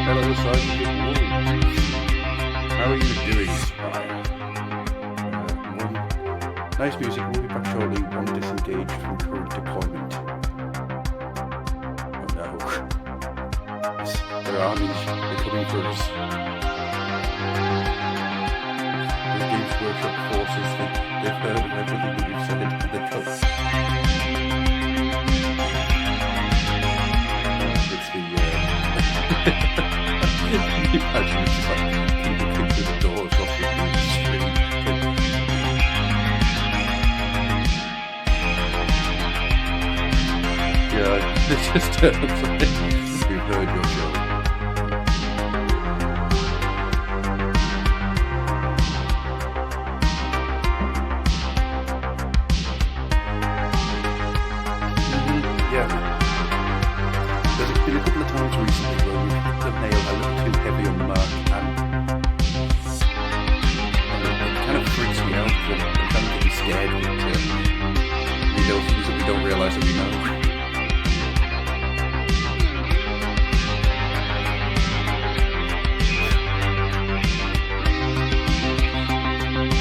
Hello, Sergeant Wolves. How are you doing, Spy? Nice music. We'll be back shortly. One disengaged from current deployment. Oh no. Their armies are coming for us. The Games Workshop forces think they've heard of everything that we've said into the cup. It's the imagine it's just like people kick through the doors off the screen. Yeah, it's just we've heard your show. Yeah. There's been a couple of times recently where we've hit the nail a little too heavy on the mark, and it kind of freaks me out because I'm kind of getting scared that we know things that we don't realise that we know.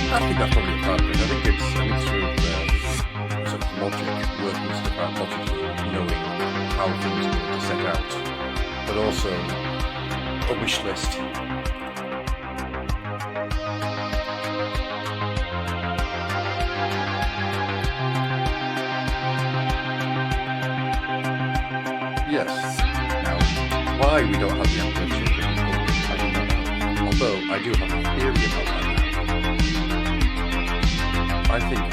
I think that's probably a part of it. I think it's sort of logic, working stuff out logically, knowing how things are going to set out, but also a wish list. Yes. Now, why we don't have the Emperor chip in the book, I do not know. Although I do have a theory about that now. I think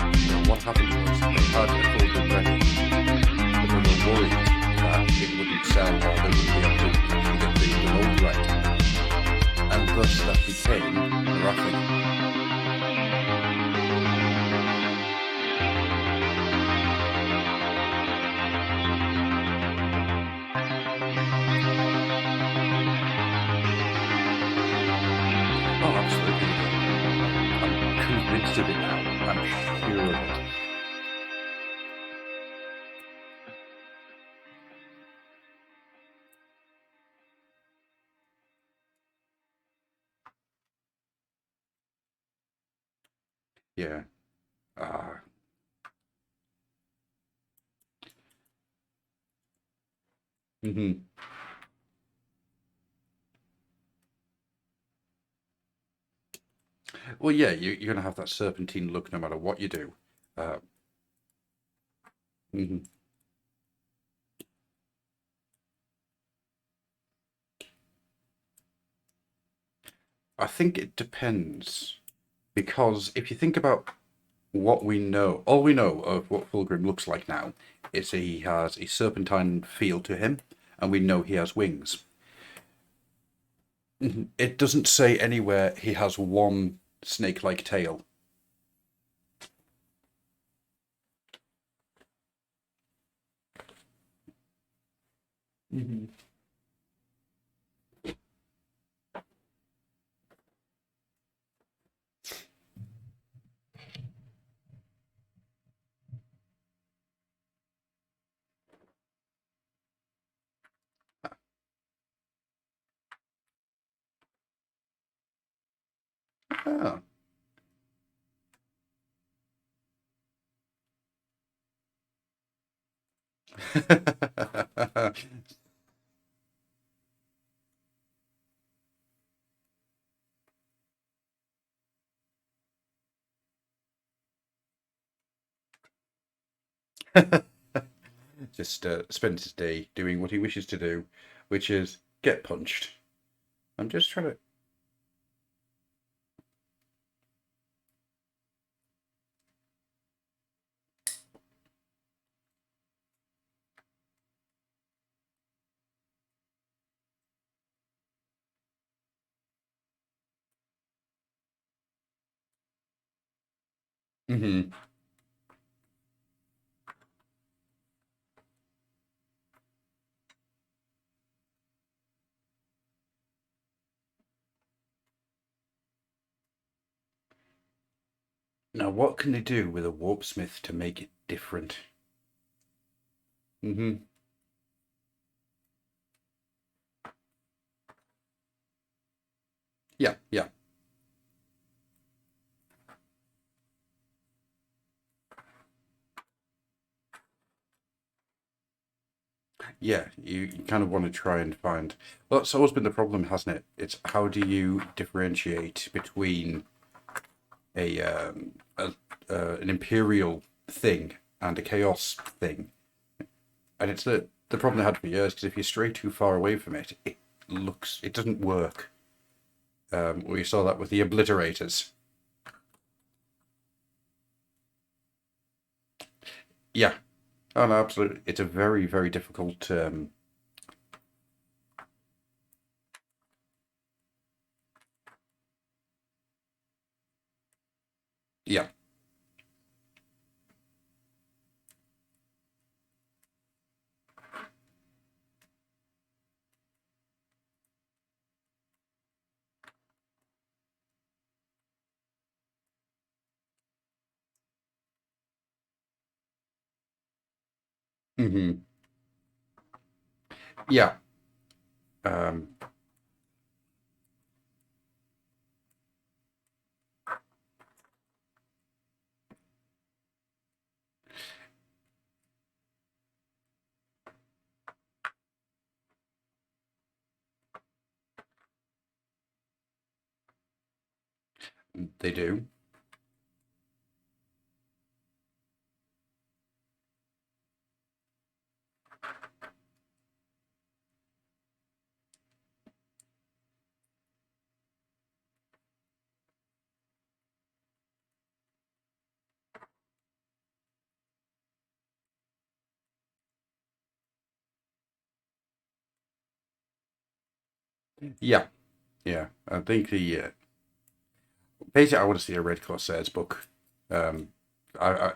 what happened was they had a Fulgrim ready, but they were worried that it wouldn't sell or they wouldn't be able to get the load right. And thus that became Wrathling. Oh, absolutely. I'm convinced of it now. I'm sure of it. Yeah. Mm-hmm. Well, yeah, you're going to have that serpentine look no matter what you do. Mhm. I think it depends, because if you think about what we know, all we know of what Fulgrim looks like now is he has a serpentine feel to him, and we know he has wings. It doesn't say anywhere he has one snake-like tail. Mm-hmm. Ah. Just spends his day doing what he wishes to do, which is get punched. I'm just trying to. Hmm. Now, what can they do with a warp smith to make it different? Hmm. Yeah, yeah, yeah. You kind of want to try and find. Well, that's always been the problem, hasn't it? It's how do you differentiate between an imperial thing and a chaos thing? And it's the problem I had for years because if you stray too far away from it, it doesn't work. We saw that with the obliterators. Yeah, oh no, absolutely. It's a very very difficult. Yeah. Hmm. Yeah. Um, they do. Yeah. Yeah. I think the basically I want to see a Red Corsairs book. Um, I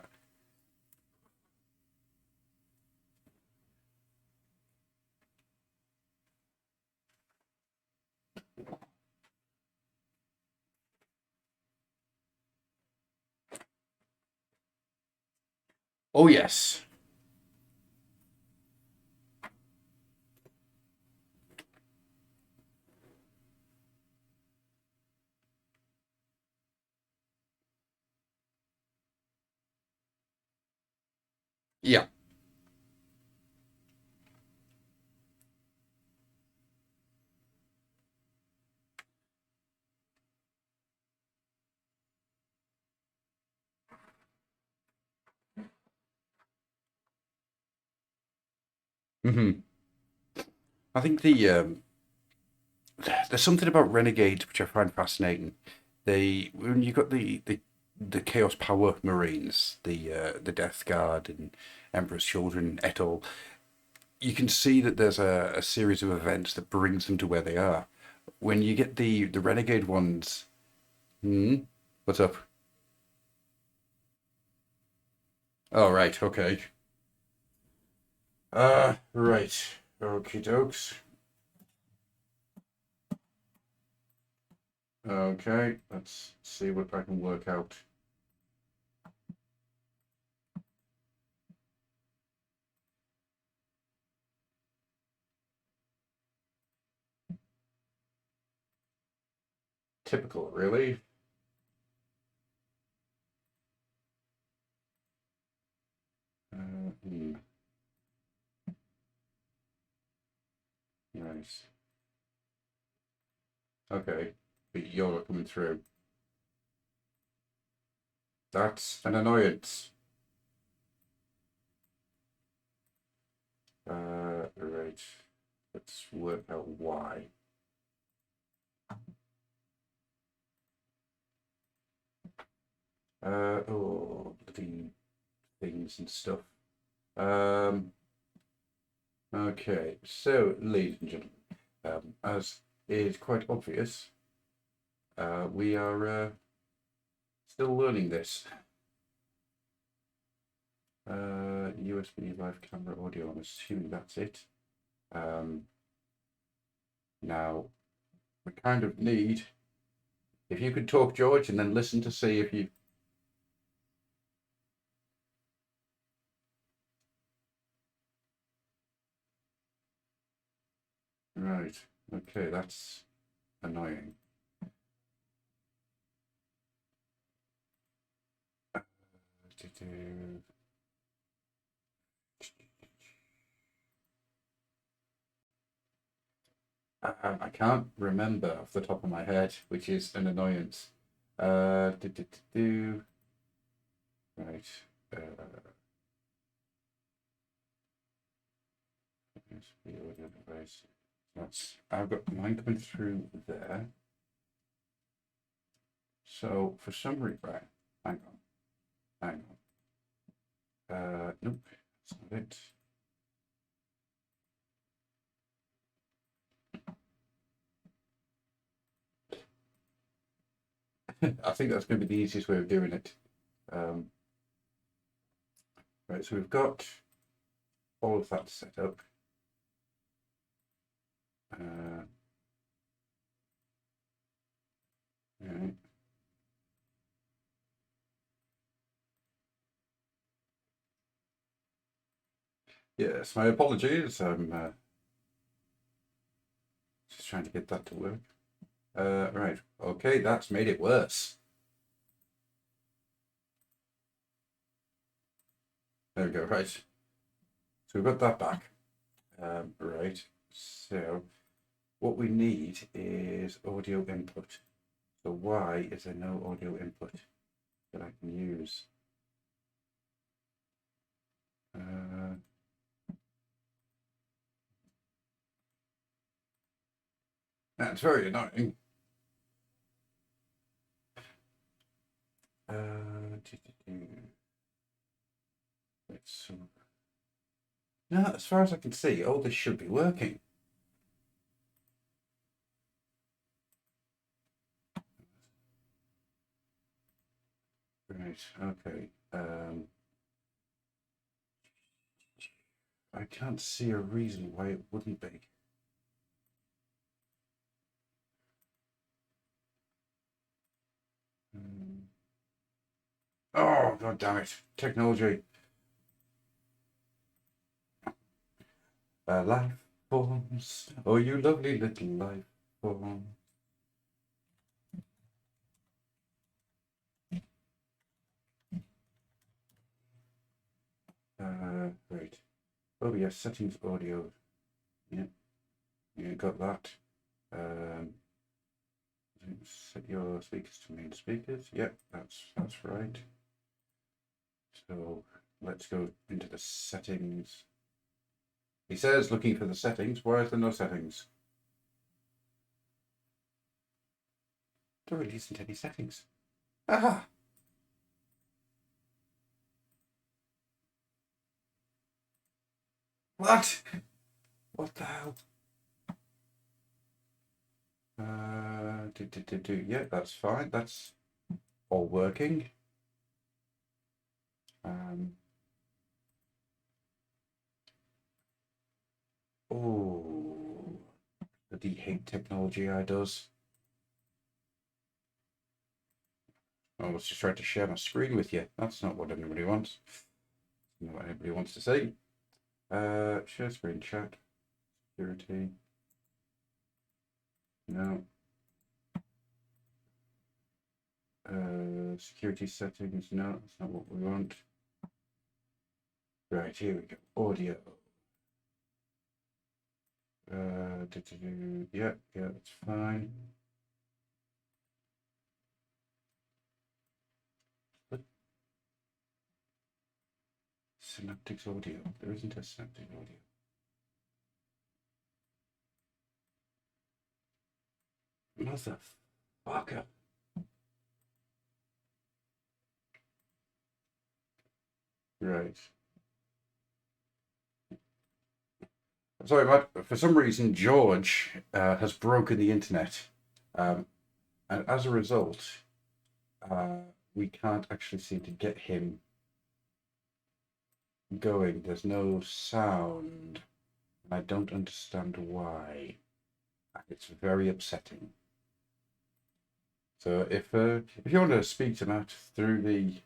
oh yes. Yeah. Hmm. I think there's something about Renegade which I find fascinating. They when you got the Chaos Power Marines, the Death Guard and Emperor's Children et al. You can see that there's a series of events that brings them to where they are. When you get the Renegade ones, hmm, what's up? Oh right, okay. Right. Okie dokes. Okay, let's see what I can work out. Typical, really. Hmm, nice. Okay, but you're not coming through. That's an annoyance. Right. Let's work out why. Oh, bloody things and stuff. Okay, so ladies and gentlemen, as is quite obvious, we are still learning this. USB live camera audio, I'm assuming that's it. Now, we kind of need, if you could talk, George, and then listen to see if you... Right, okay, that's annoying. I can't remember off the top of my head, which is an annoyance. Right. Audio device. I've got mine coming through there. So for some reason, right, hang on. Nope, that's not it. I think that's going to be the easiest way of doing it. Right, so we've got all of that set up. Right. Yes, my apologies. I'm just trying to get that to work. Right, okay, that's made it worse. There we go, right. So we've got that back. Right, so what we need is audio input. So why is there no audio input that I can use? That's very annoying. Let's, now, as far as I can see, all this should be working. Right, okay. I can't see a reason why it wouldn't be. Oh, god damn it. Technology. Life forms. Oh, you lovely little life form. Right. Oh, yes, settings audio. Yeah, you got that. Set your speakers to main speakers. Yep, that's right. So let's go into the settings. He says looking for the settings. Why is there no settings? There really isn't any settings. Aha! What? What the hell? Yeah, that's fine. That's all working. Oh, the hate technology I does. I was just trying to share my screen with you. That's not what anybody wants. Not what anybody wants to see. Share screen chat. Security. No. Security settings. No, that's not what we want. Right, here we go. Audio. Yeah, that's fine. What? Synaptics audio. There isn't a Synaptic audio. Motherfucker. Right. Sorry, Matt. For some reason, George has broken the internet. And as a result, uh, we can't actually seem to get him going. There's no sound. And I don't understand why. It's very upsetting. So if you want to speak to Matt through the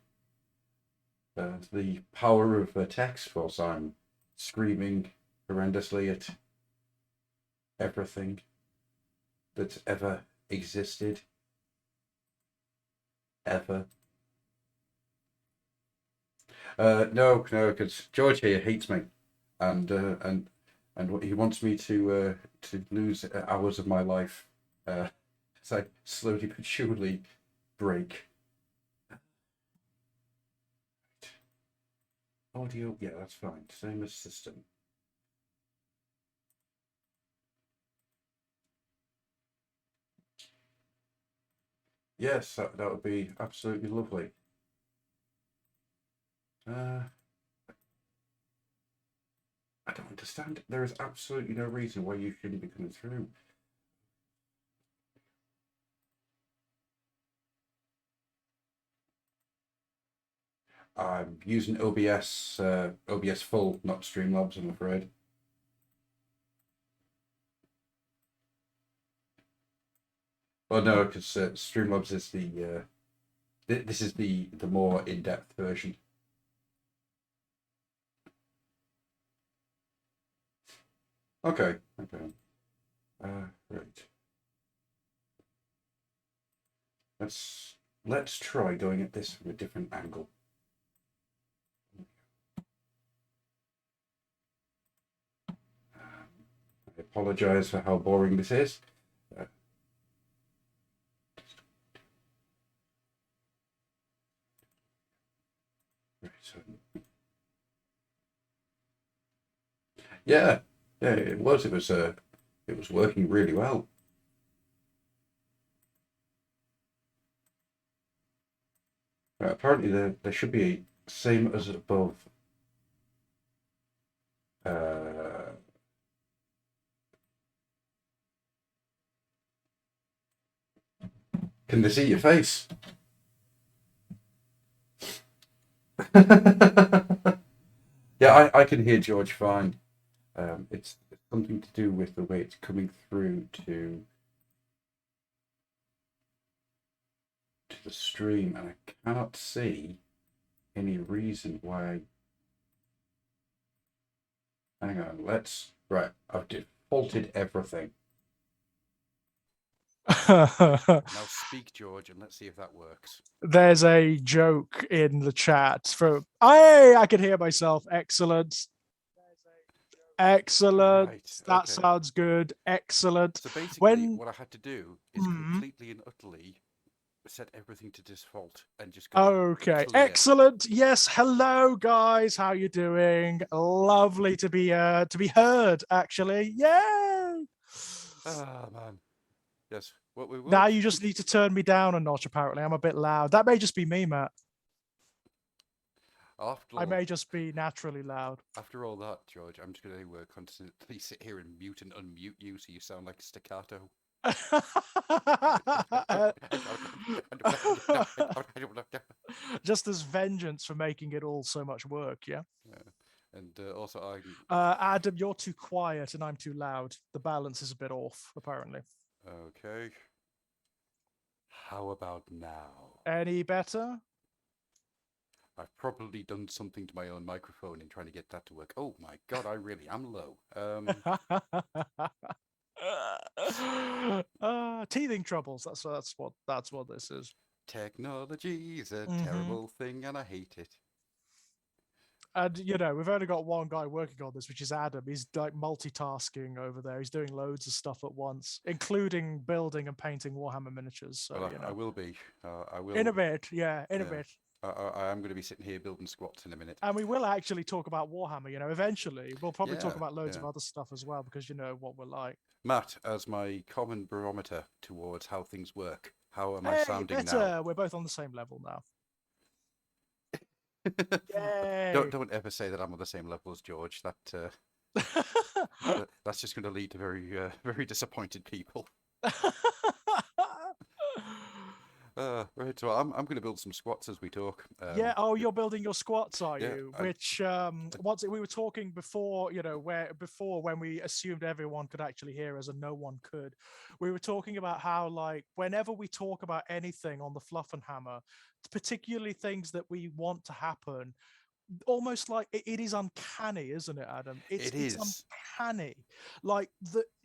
power of text force, I'm screaming horrendously at everything that's ever existed. Ever. No, because George here hates me, and he wants me to lose hours of my life as I slowly but surely break. Audio, yeah, that's fine. Same as system. Yes, that would be absolutely lovely. I don't understand. There is absolutely no reason why you shouldn't be coming through. I'm using OBS full, not Streamlabs, I'm afraid. Well, no, because Streamlabs is this is the more in-depth version. Okay. Right. Let's try going at this from a different angle. I apologize for how boring this is. Right, so yeah, it was. It was working really well. Apparently, there should be a same as above. Can they see your face? Yeah, I can hear George fine. It's something to do with the way it's coming through to the stream, and I cannot see any reason why. Hang on, right. I've defaulted everything. Now speak, George, and let's see if that works. There's a joke in the chat from I can hear myself. Excellent. Excellent. Right, That okay. sounds good. Excellent. So basically, what I had to do is completely and utterly set everything to default and just go. Okay, clear. Excellent. Yes, hello guys. How you doing? Lovely to be heard. Actually, yay! Ah, man. Yes. What we will. Now you just need to turn me down a notch. Apparently, I'm a bit loud. That may just be me, Matt. I may just be naturally loud. After all that, George, I'm just going to constantly sit here and mute and unmute you so you sound like staccato. Just as vengeance for making it all so much work, yeah? And also, Adam, you're too quiet and I'm too loud. The balance is a bit off, apparently. Okay. How about now? Any better? I've probably done something to my own microphone in trying to get that to work. Oh my god, I really am low. Teething troubles. That's what this is. Technology is a terrible thing, and I hate it. And we've only got one guy working on this, which is Adam. He's like multitasking over there. He's doing loads of stuff at once, including building and painting Warhammer miniatures. So well, I will be. I will. In a bit, yeah. In a bit. I am going to be sitting here building squats in a minute. And we will actually talk about Warhammer, eventually. We'll probably talk about loads of other stuff as well, because you know what we're like. Matt, as my common barometer towards how things work, how am I Hey, sounding now? better. We're both on the same level now. don't Yay. don't ever say that I'm on the same level as George. That's just going to lead to very very disappointed people. Right, so I'm going to build some squats as we talk. Yeah. Oh, you're building your squats, are Yeah, you? Which once we were talking before, where before when we assumed everyone could actually hear us and no one could, we were talking about how like whenever we talk about anything on the Fluff and Hammer, particularly things that we want to happen, almost like it is uncanny, isn't it, Adam? it It's is. uncanny. Like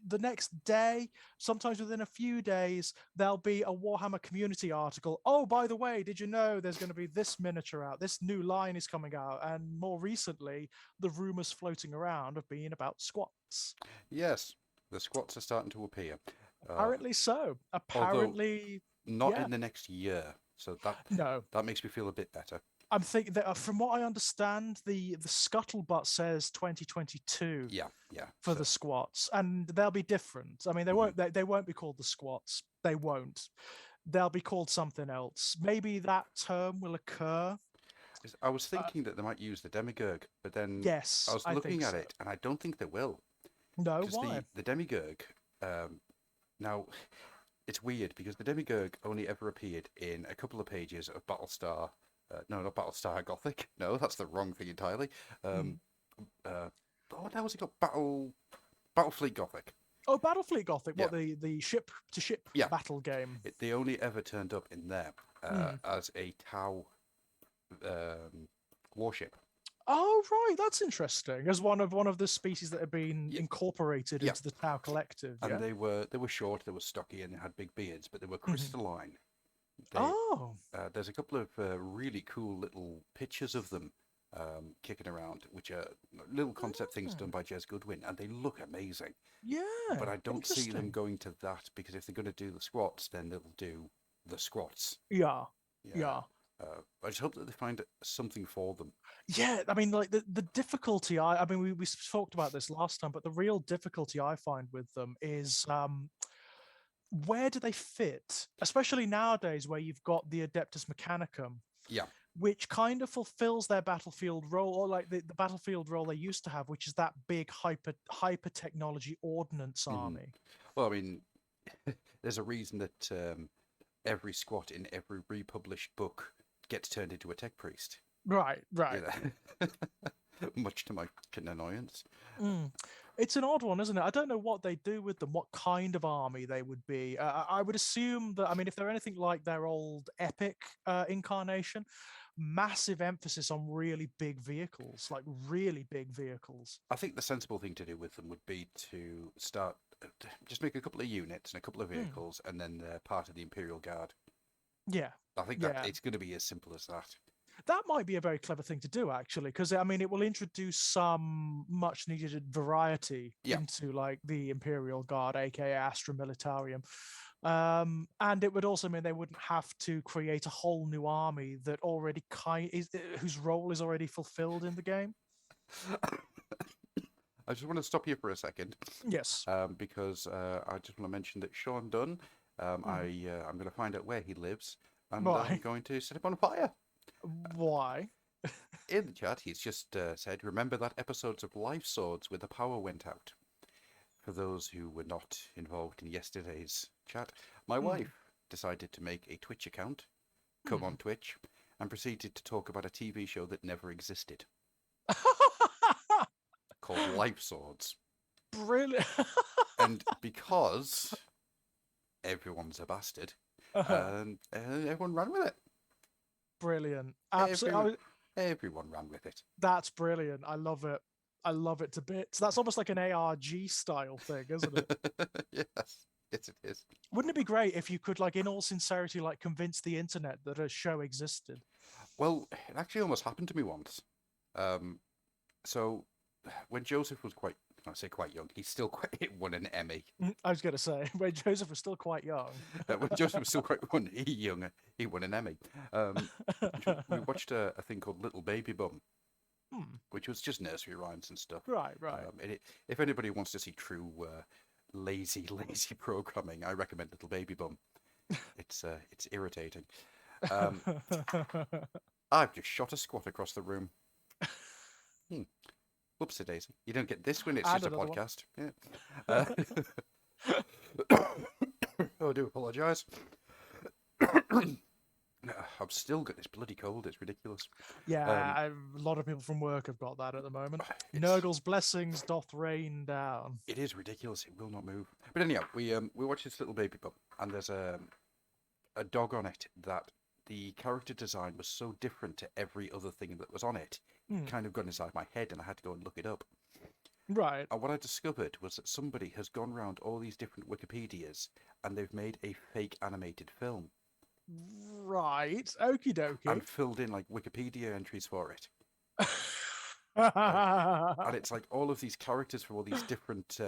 the next day, sometimes within a few days, there'll be a Warhammer community article. Oh, by the way, did you know there's going to be this miniature out? This new line is coming out, and more recently, the rumors floating around have been about squats. Yes, the squats are starting to appear. Apparently so. Although Apparently, not yeah. in the next year. So No, that makes me feel a bit better. I'm thinking that from what I understand, the scuttlebutt says 2022 Yeah, yeah. for the So squats, and they'll be different. I mean, mhm. they won't be called the squats. They won't. They'll be called something else. Maybe that term will occur. I was Uh, thinking that they might use the Demigurg, but then I yes, was I looking think at so. it and I don't think they will. No, Because why? the Demigurg, um, now it's weird because the Demigurg only ever appeared in a couple of pages of Battlestar. No, not Battlestar Gothic. No, that's the wrong thing entirely. Hmm. Um, what the hell was it called? Battlefleet Gothic. Oh, Battlefleet Gothic. Yeah, What the ship to ship yeah. battle game? They only ever turned up in there Hmm. as a Tau um, warship. Oh, right. That's interesting. As one of the species that have been Yeah, incorporated yeah. into the Tau Collective. And Yeah. they were short, they were stocky, and they had big beards, but they were Mhm. crystalline. They Oh. There's a couple of really cool little pictures of them kicking around, which are little concept things done Hmm. by Jez Goodwin, and they look amazing. But Yeah. I don't see them Interesting. going to that because if they're going to do the squats, then they'll do the squats. Yeah. Yeah. Yeah. I just hope that they find something for them. Yeah, I mean, like the difficulty. I mean, we talked about this last time, but the real difficulty I find with them is where do they fit? Especially nowadays, where you've got the Adeptus Mechanicum, Yeah. which kind of fulfills their battlefield role, or like the battlefield role they used to have, which is that big hyper technology ordnance hmm army. Well, I mean, there's a reason that every squat in every republished book gets turned into a tech priest. Right, You right. know, much to my annoyance. Mm. It's an odd one, isn't it? I don't know what they do with them, what kind of army they would be. I would assume that, I mean, if they're anything like their old Epic incarnation, massive emphasis on really big vehicles, like really big vehicles. I think the sensible thing to do with them would be to start just make a couple of units and a couple of Mm. vehicles, and then they're part of the Imperial Guard. Yeah, I think that yeah. it's going to be as simple as that. That might be a very clever thing to do, actually, because I mean, it will introduce some much needed variety Yeah, into like the Imperial Guard, aka Astra Militarium. And it would also mean they wouldn't have to create a whole new army that already whose role is already fulfilled in the game. I just want to stop you for a second Yes. because I just want to mention that Sean Dunn. Mm. I'm going to find out where he lives, and I'm Why? going to set him on fire. Why? In the chat, he's just said, "Remember that episodes of Life Swords where the power went out." For those who were not involved in yesterday's chat, my Mm. wife decided to make a Twitch account, come on Mm. Twitch, and proceeded to talk about a TV show that never existed called Life Swords. Brilliant. And because everyone's a bastard, everyone ran with it. Brilliant. Everyone, Absolutely. everyone ran with it. That's brilliant. I love it. I love it to bits. That's almost like an ARG style thing, isn't it? Yes, yes, it is. Wouldn't it be great if you could, like, in all sincerity, like, convince the internet that a show existed? Well, it actually almost happened to me once. Um, so when Joseph was I say quite young, he's still quite won an Emmy. I was going to say, when Joseph was still quite young. When Joseph was still quite young, he won an Emmy. We watched a thing called Little Baby Bum, Hmm. which was just nursery rhymes and stuff. Right, right. If anybody wants to see true lazy, lazy programming, I recommend Little Baby Bum. It's irritating. Um, I've just shot a squat across the room. Hmm. Whoopsie daisy. You don't get this when it's And just a another one. podcast. Yeah. Oh, I do apologise. I've still got this bloody cold. It's ridiculous. Yeah, a lot of people from work have got that at the moment. It's, Nurgle's blessings doth rain down. it is ridiculous. It will not move. But anyhow, we watched this Little Baby Bum, and there's a dog on it that the character design was so different to every other thing that was on it. Hmm. It kind of got inside my head, and I had to go and look it up. Right. And what I discovered was that somebody has gone around all these different Wikipedias, and they've made a fake animated film Right. Okie dokie. and filled in like Wikipedia entries for it. And it's like all of these characters from all these different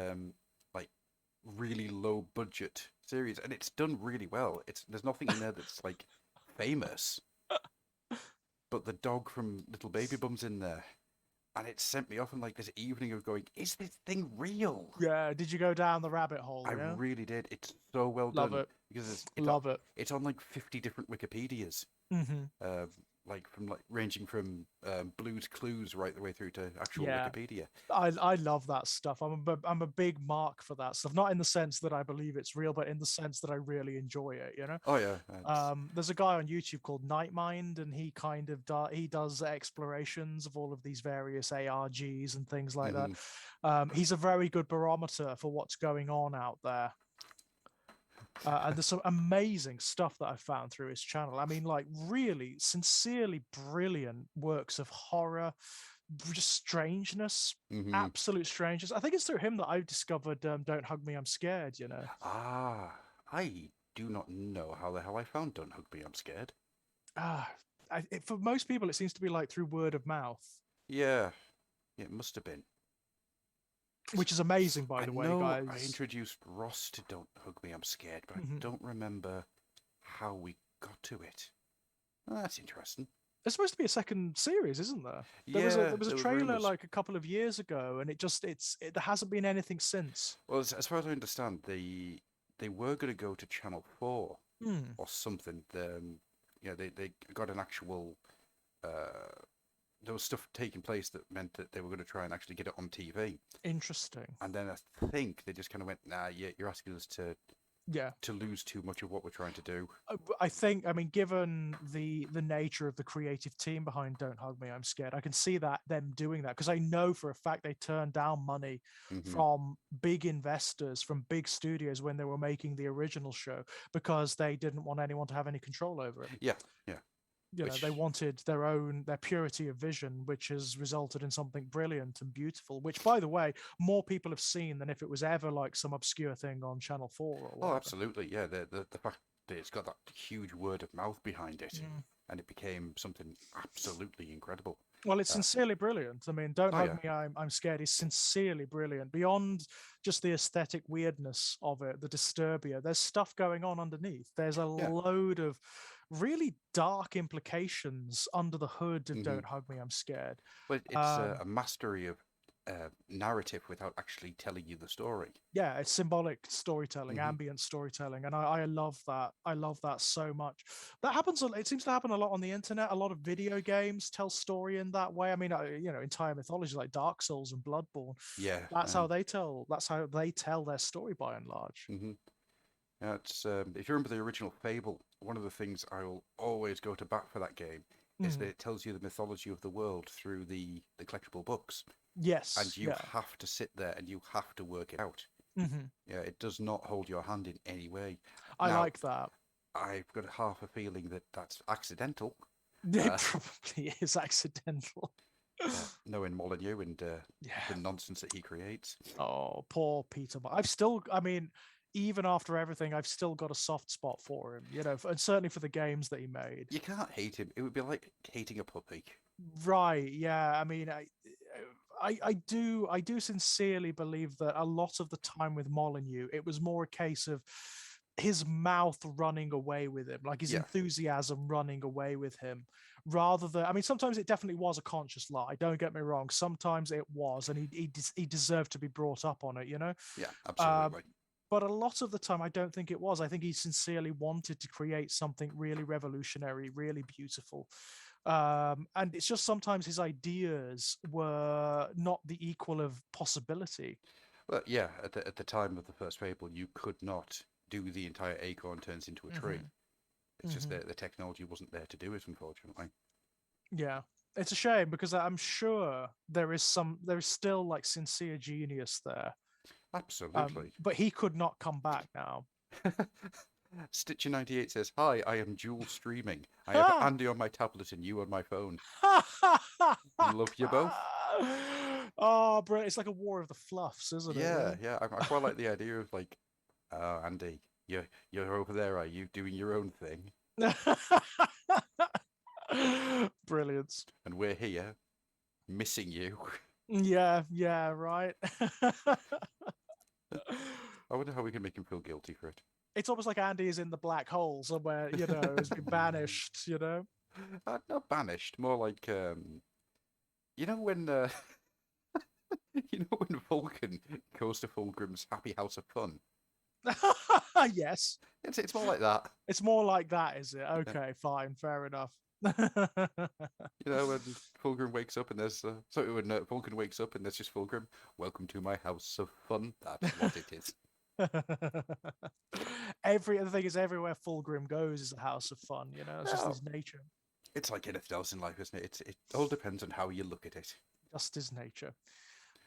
like really low budget series, and it's done really well. There's nothing in there that's like famous, but the dog from Little Baby Bum's in there, and it sent me off on like this evening of going, is this thing real? Yeah. Did you go down the rabbit hole? I Yeah. really did. It's so well Love done it. because Love it. it's on like 50 different Wikipedias. Mm-hmm. Like ranging from Blue's Clues right the way through to actual Yeah. Wikipedia. I love that stuff. I'm a big mark for that stuff. Not in the sense that I believe it's real, but in the sense that I really enjoy it. You know. Oh yeah, it's- There's a guy on YouTube called Nightmind, and he kind of he does explorations of all of these various ARGs and things like Mhm. that. He's a very good barometer for what's going on out there. And there's some amazing stuff that I've found through his channel. I mean, like really sincerely brilliant works of horror, just strangeness, Mhm. absolute strangeness. I think it's through him that I discovered Don't Hug Me, I'm Scared, you know. Ah, I do not know how the hell I found Don't Hug Me, I'm Scared. For most people, it seems to be like through word of mouth, Yeah, it must have been. which is amazing, by I the way, know I guys. introduced Ross to Don't Hug Me, I'm Scared, but I Mhm. don't remember how we got to it. Oh, that's interesting. There's supposed to be a second series, isn't there? Yeah, There was a there trailer rumours. like a couple of years ago, and there hasn't been anything since. Well, as far as I understand, they were going to go to Channel 4 Hmm. or something. They got an actual. There was stuff taking place that meant that they were going to try and actually get it on TV. Interesting. And then I think they just kind of went, nah, you're asking us Yeah. to lose too much of what we're trying to do. I think, I mean, given the nature of the creative team behind Don't Hug Me, I'm Scared, I can see that them doing that because I know for a fact they turned down money Mhm. from big investors, from big studios when they were making the original show because they didn't want anyone to have any control over it. Yeah, yeah. You know, they Which- wanted their purity of vision, which has resulted in something brilliant and beautiful, which, by the way, more people have seen than if it was ever like some obscure thing on Channel 4 or Oh, whatever. absolutely. Yeah, the fact that it's got that huge word of mouth behind it, Mm. and it became something absolutely incredible. Well, it's sincerely brilliant. I mean, Don't Oh, Hug Me, I'm Scared is sincerely brilliant. Beyond just the aesthetic weirdness of it, the Disturbia, there's stuff going on underneath. There's a Yeah. load of really dark implications under the hood of Mhm. Don't Hug Me, I'm Scared. But it's a mastery of narrative without actually telling you the story. Yeah, it's symbolic storytelling, Mhm. ambient storytelling, and I love that. I love that so much. That happens. It seems to happen a lot on the internet. A lot of video games tell story in that way. I mean, entire mythology like Dark Souls and Bloodborne. Yeah. That's how they tell. That's how they tell their story by and large. Hmm. Yeah, it's if you remember the original Fable, one of the things I will always go to bat for that game is Mhm. that it tells you the mythology of the world through the collectible books, Yes. and you Yeah. have to sit there and you have to work it out. hmm Yeah, it does not hold your hand in any way. I Now, like that. I've got half a feeling that that's accidental, It probably is accidental. knowing Molyneux and Yeah. the nonsense that he creates. Oh, poor Peter. I've still, I mean, even after everything, I've still got a soft spot for him, and certainly for the games that he made. You can't hate him. It would be like hating a puppy. Right. Yeah. I mean, I do sincerely believe that a lot of the time with Molyneux, it was more a case of his mouth running away with him, like his Yeah. enthusiasm running away with him, rather than. I mean, sometimes it definitely was a conscious lie. Don't get me wrong. Sometimes it was, and he deserved to be brought up on it. Yeah, absolutely. but a lot of the time I don't think it was. I think he sincerely wanted to create something really revolutionary, really beautiful. And it's just sometimes his ideas were not the equal of possibility. Well, yeah, at the time of the first Fable, you could not do the entire acorn turns into a tree. Hmm. It's just Hmm. that the technology wasn't there to do it, unfortunately. Yeah, it's a shame because I'm sure there is still like sincere genius there. Absolutely. But he could not come back now. Stitcher98 says, "Hi, I am dual streaming. I have Ha! Andy on my tablet and you on my phone. Love you both." Oh, bro, it's like a war of the fluffs, isn't it? Yeah, Really? yeah. I quite like the idea of like, Andy, you're over there, are you doing your own thing? Brilliant. And we're here, missing you. Yeah, yeah, right. I wonder how we can make him feel guilty for it. It's almost like Andy is in the black hole somewhere, has been banished. Not banished, more like you know when you know when Vulcan goes to Fulgrim's Happy House of Fun. Yes. It's more like that. It's more like that, is it? Yeah. Okay, fine, fair enough. You know, when Fulgrim wakes up and there's sorry, when Vulcan wakes up and there's just Fulgrim. Welcome to my house of fun. That's what it is. The thing is, everywhere Fulgrim goes is a house of fun. It's just Well, his nature. it's like anything else in life, isn't it? It all depends on how you look at it. Just his nature.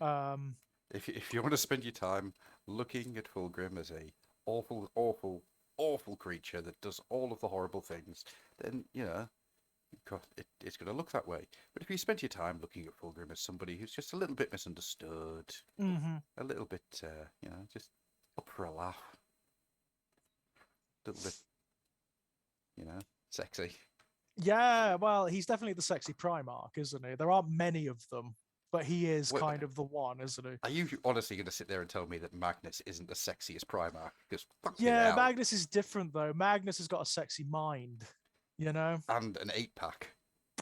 Um, If you want to spend your time looking at Fulgrim as a awful, awful, awful creature that does all of the horrible things, then it's going to look that way. But if you spend your time looking at Fulgrim as somebody who's just a little bit misunderstood, mhm. a little bit, just up for a laugh, a little bit, sexy. Yeah, well, he's definitely the sexy Primarch, isn't he? There aren't many of them, but he is What, kind of the one, isn't he? are you honestly going to sit there and tell me that Magnus isn't the sexiest Primarch? Because fucking Yeah, hell. Magnus is different though. Magnus has got a sexy mind, you know? And an 8-pack.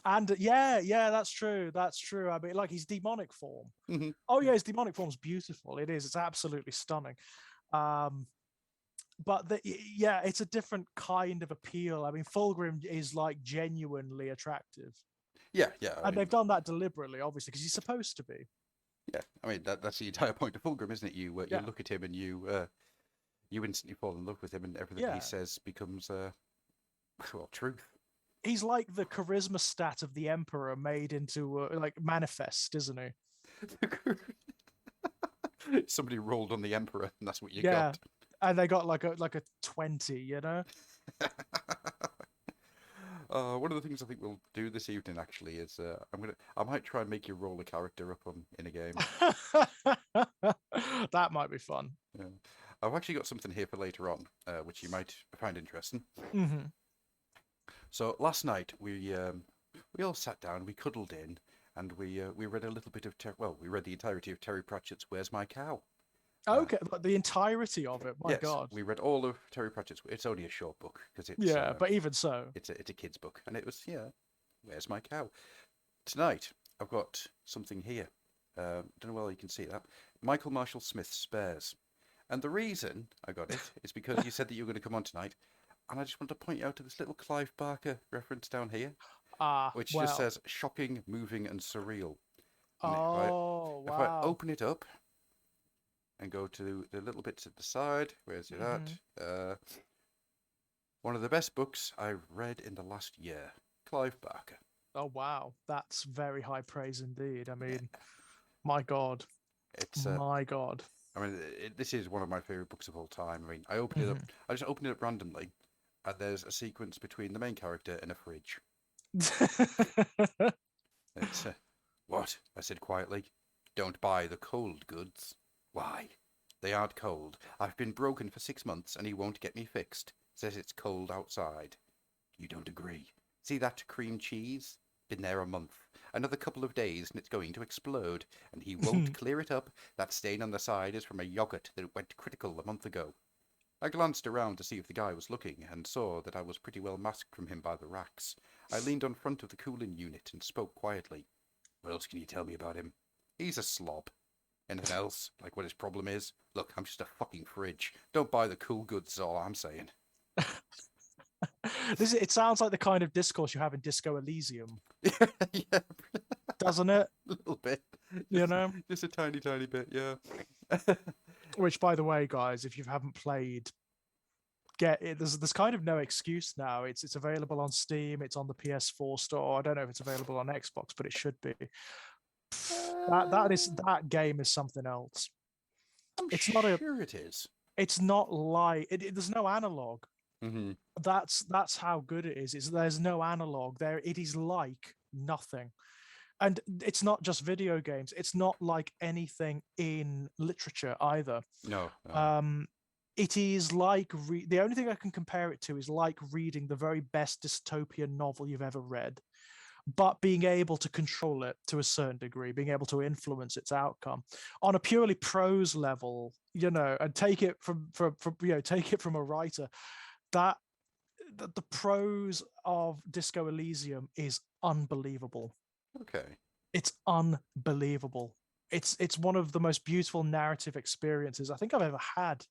And yeah, that's true. That's true. I mean, like his demonic form. Mhm. Oh yeah, his demonic form's beautiful. It is. It's absolutely stunning. Um, but yeah, it's a different kind of appeal. I mean, Fulgrim is like genuinely attractive, Yeah, yeah. I and mean, they've done that deliberately, obviously, because he's supposed to be. yeah. I mean that's the entire point of Fulgrim, isn't it? You Yeah, look at him and you instantly fall in love with him, and everything he yeah. says becomes well, truth. He's like the charisma stat of the Emperor made into like manifest, isn't he? Somebody rolled on the Emperor, and that's what you Yeah, got. and they got like a 20. One of the things I think we'll do this evening actually is I might try and make you roll a character up in a game. That might be fun. Yeah. I've actually got something here for later on, which you might find interesting. Hmm. So last night we all sat down, we cuddled in, and we read a little bit of we read the entirety of Terry Pratchett's "Where's My Cow." Okay, the entirety of it. My Yes, God. we read all of Terry Pratchett's. It's only a short book because Yeah, but even so. it's a kid's book, and it was "Where's My Cow." Tonight I've got something here. Don't know whether you can see that. Michael Marshall Smith's Spares, and the reason I got it is because you said that you were going to come on tonight, and I just want to point you out to this little Clive Barker reference down here, which just Well. says "shocking, moving, and surreal." And Oh, if I wow. open it up and go to the little bits at the side, where's it at? One of the best books I've read in the last year, Clive Barker. Oh, wow. That's very high praise indeed. I Yeah, mean, my God. it's My God. I mean, this is one of my favorite books of all time. I mean, I opened it up. Mhm. I just opened it up randomly, and there's a sequence between the main character and a fridge. It's what? I said quietly. Don't buy the cold goods. Why? They aren't cold. I've been broken for 6 months, and he won't get me fixed. Says it's cold outside. You don't agree. See that cream cheese? Been there a month. Another couple of days and it's going to explode, and he won't clear it up. That stain on the side is from a yogurt that went critical a month ago. I glanced around to see if the guy was looking, and saw that I was pretty well masked from him by the racks. I leaned on front of the cooling unit and spoke quietly. What else can you tell me about him? He's a slob. anything else, like what his problem is. Look, I'm just a fucking fridge. Don't buy the cool goods, is all I'm saying. It sounds like the kind of discourse you have in Disco Elysium, Yeah, doesn't it? a little bit. You know? Just a tiny, tiny bit, yeah. Which, by the way, guys, if you haven't played, get it. There's kind of no excuse now. It's available on Steam. It's on the PS4 store. I don't know if it's available on Xbox, but it should be. That game is something else. It's not a. Sure it is. It's not like there's no analog. Mm-hmm. That's how good it is. There's no analog there. It is like nothing. And it's not just video games. It's not like anything in literature either. No. It is like the only thing I can compare it to is like reading the very best dystopian novel you've ever read, but being able to control it to a certain degree, being able to influence its outcome on a purely prose level, and take it from take it from a writer. That the prose of Disco Elysium is unbelievable. Okay. It's unbelievable. It's one of the most beautiful narrative experiences I think I've ever had.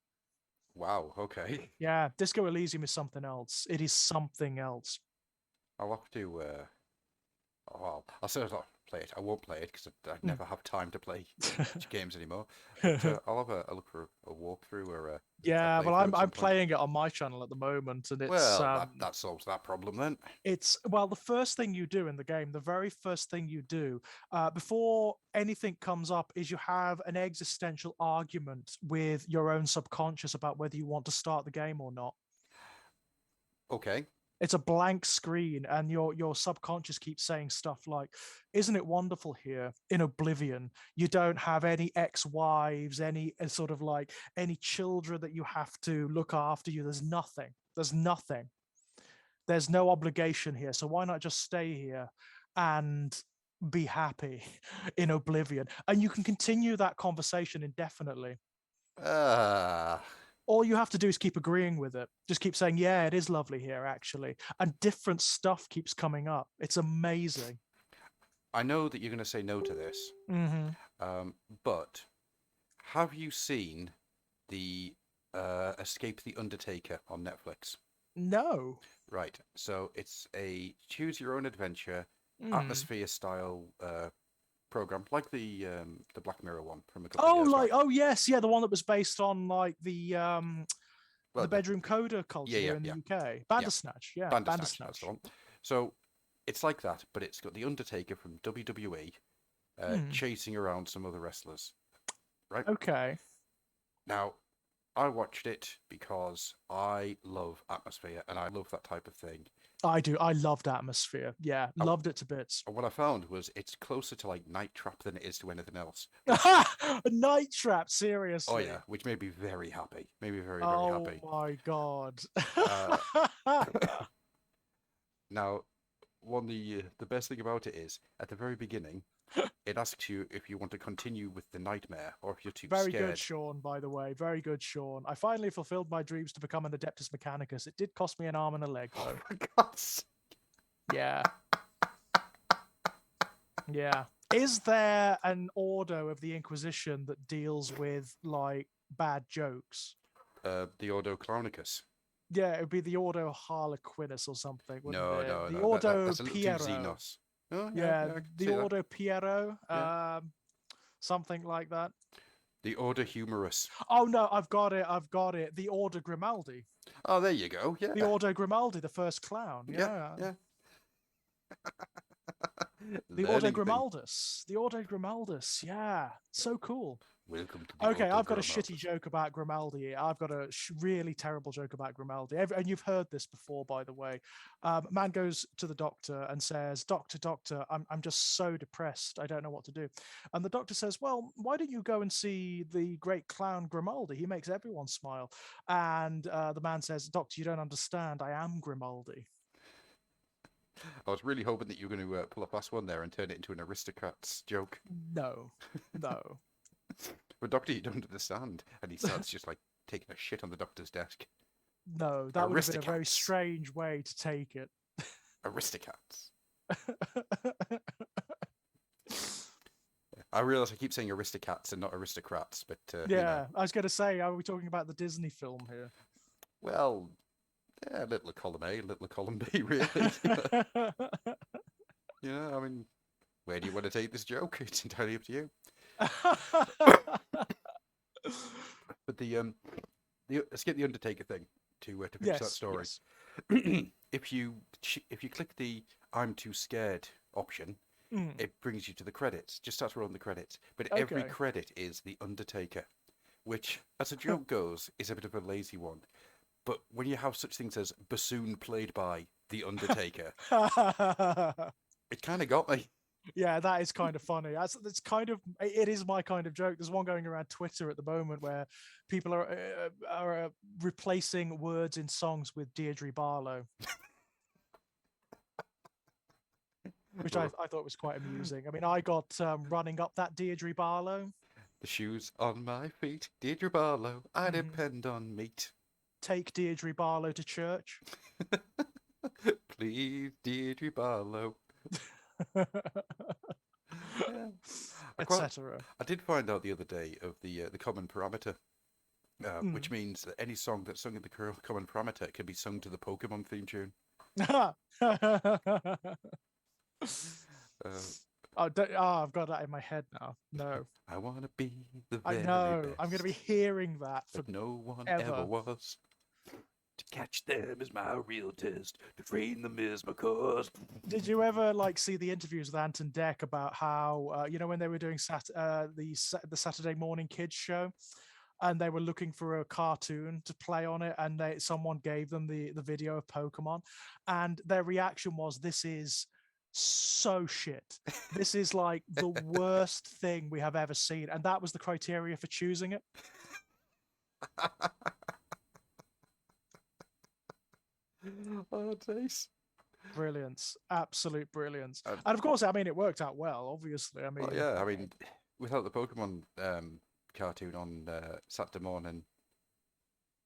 Wow. Okay. Yeah, Disco Elysium is something else. It is something else. I'll have to. Well, I'll certainly not play it. I won't play it because I'd never have time to play games anymore. But, I'll have a look for a walkthrough or yeah. Well, playthrough at some I'm point. playing it on my channel at the moment, and it's Well, that solves that problem then. the first thing you do in the game, the very first thing you do before anything comes up, is you have an existential argument with your own subconscious about whether you want to start the game or not. Okay. It's a blank screen, and your subconscious keeps saying stuff like, "Isn't it wonderful here in Oblivion? You don't have any ex-wives, any sort of like any children that you have to look after you. There's nothing. There's nothing. There's no obligation here. So why not just stay here and be happy in Oblivion?" And you can continue that conversation indefinitely. All you have to do is keep agreeing with it. Just keep saying, yeah, it is lovely here, actually. And different stuff keeps coming up. It's amazing. I know that you're going to say no to this, but have you seen the Escape the Undertaker on Netflix? No. Right. So it's a choose your own adventure, atmosphere style program, like the Black Mirror one from a couple of years back. Oh yes, yeah, the one that was based on like the bedroom coder culture in the UK. Bandersnatch, yeah. Bandersnatch. That's the one. So it's like that, but it's got the Undertaker from WWE chasing around some other wrestlers. Right? Okay. Now, I watched it because I love atmosphere and I love that type of thing. I do. I loved atmosphere. Yeah, loved it to bits. And what I found was it's closer to like Night Trap than it is to anything else. A Night Trap, seriously. Oh yeah, which made me very happy. Made me very, very happy. Oh my god. Now, the best thing about it is at the very beginning, it asks you if you want to continue with the nightmare or if you're too Very scared. good, Sean, by the way. Very good, Sean. I finally fulfilled my dreams to become an Adeptus Mechanicus. It did cost me an arm and a leg, though. Oh my God. Yeah. Yeah. Is there an order of the Inquisition that deals with, like, bad jokes? The Ordo Clownicus. Yeah, it would be the Ordo Harlequinus or something, wouldn't it? No. The Ordo that's a little too Piero. Xenos. Oh, Yeah, I can see the that. Ordo Piero. Something like that. The Order Humorous. Oh no, I've got it. The Order Grimaldi. Oh, there you go. Yeah. The Ordo Grimaldi, the first clown. Yeah. The Ordo Grimaldus. The Ordo Grimaldus. Yeah. So cool. Welcome to the Okay, Ordo I've got a Grimaldus. shitty joke about Grimaldi. I've got a really terrible joke about Grimaldi. And you've heard this before, by the way. Man goes to the doctor and says, Doctor, I'm just so depressed. I don't know what to do. And the doctor says, well, why don't you go and see the great clown Grimaldi? He makes everyone smile. And the man says, Doctor, you don't understand. I am Grimaldi. I was really hoping that you were going to pull a fast one there and turn it into an aristocrat's joke. No. But Doctor, you don't understand. And he starts just like taking a shit on the doctor's desk. No, that would have been a very Aristocats. strange way to take it. Aristocats. I realise I keep saying aristocrats and not aristocrats, but Yeah, I was going to say, are we talking about the Disney film here? well, yeah, little column A, little column B, really. I mean, where do you want to take this joke? It's entirely up to you. But let's get the Undertaker thing to finish that Yes, story. yes. If you click the "I'm too scared" option, Mm, it brings you to the credits. Just starts rolling the credits, but every okay. credit is the Undertaker, which, as a joke goes, is a bit of a lazy one. But when you have such things as bassoon played by the Undertaker, it kind of got me. Yeah, that is kind of funny. That's kind of it is my kind of joke. There's one going around Twitter at the moment where people are replacing words in songs with Deirdre Barlow, which I thought was quite amusing. I mean, I got running up that Deirdre Barlow. The shoes on my feet, Deirdre Barlow, I Mhm. depend on meat. Take Deirdre Barlow to church. Please, Deirdre Barlow. Yeah. Etc. I did find out the other day of the common parameter, which means that any song that's sung in the common parameter can be sung to the Pokemon theme tune. Uh, I've got that in my head now. No, I want to be the I very know. I'm going to be best, hearing that for but no one ever ever. was. To catch them is my real test. To train them is my cause. Did you ever like see the interviews with Anton Deck about how when they were doing the Saturday morning kids show, and they were looking for a cartoon to play on it, and someone gave them the video of Pokemon, and their reaction was, "This is so shit. This is like the worst thing we have ever seen," and that was the criteria for choosing it. Oh, taste. Brilliance, absolute brilliance, And, and of course, I mean, it worked out well. Obviously, I well, mean, yeah, I mean, without the Pokemon cartoon on Saturday morning,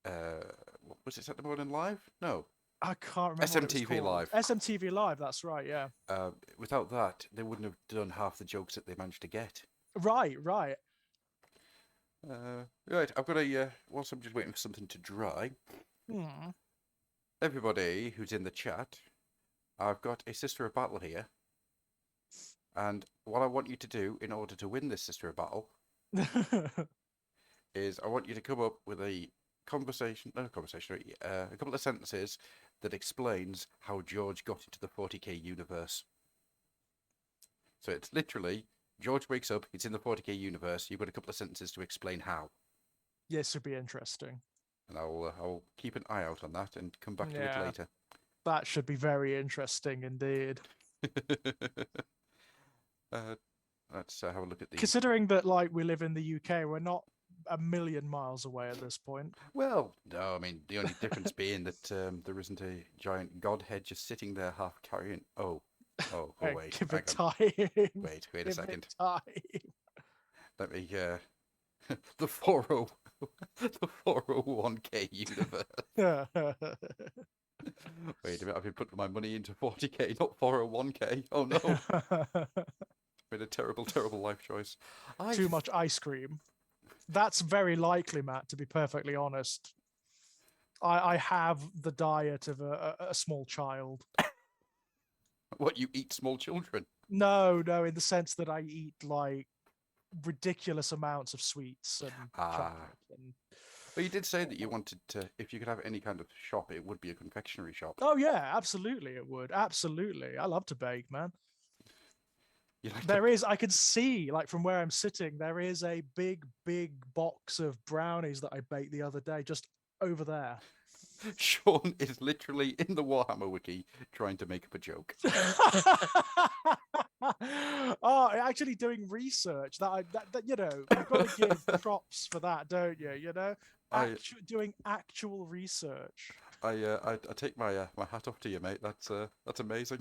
was it Saturday morning live? No, I can't remember what it was SMTV called. live. SMTV Live, that's right, yeah. Without that, they wouldn't have done half the jokes that they managed to get. Right, right. Right, I've got whilst I'm just waiting for something to dry. Hmm. Everybody who's in the chat, I've got a Sister of Battle here. And what I want you to do in order to win this Sister of Battle is I want you to come up with a couple of sentences that explains how George got into the 40k universe. So it's literally George wakes up, he's in the 40k universe. You've got a couple of sentences to explain how. Yes, would be interesting. And I'll keep an eye out on that and come back to it Yeah, later. that should be very interesting indeed. Let's have a look at the. Considering that, like, we live in the UK, we're not a million miles away at this point. Well, no, I mean the only difference being that there isn't a giant godhead just sitting there half carrying. Oh, wait, Give hang it on. time. Wait a Give second. it time. Let me the 40 the 401k universe. Wait a minute, I've been putting my money into 40k, not 401k. Oh no. It's been a terrible, terrible life choice. Too much ice cream. That's very likely, Matt, to be perfectly honest. I have the diet of a small child. What, you eat small children? No, in the sense that I eat like ridiculous amounts of sweets and chocolate. And... But you did say that you wanted to, if you could have any kind of shop, it would be a confectionery shop. Oh yeah, absolutely, it would. Absolutely, I love to bake, man. I can see, like, from where I'm sitting, there is a big box of brownies that I baked the other day, just over there. Sean is literally in the Warhammer wiki trying to make up a joke. Oh, actually doing research that you've got to give props for that, don't you? Doing actual research. I take my my hat off to you, mate. That's amazing.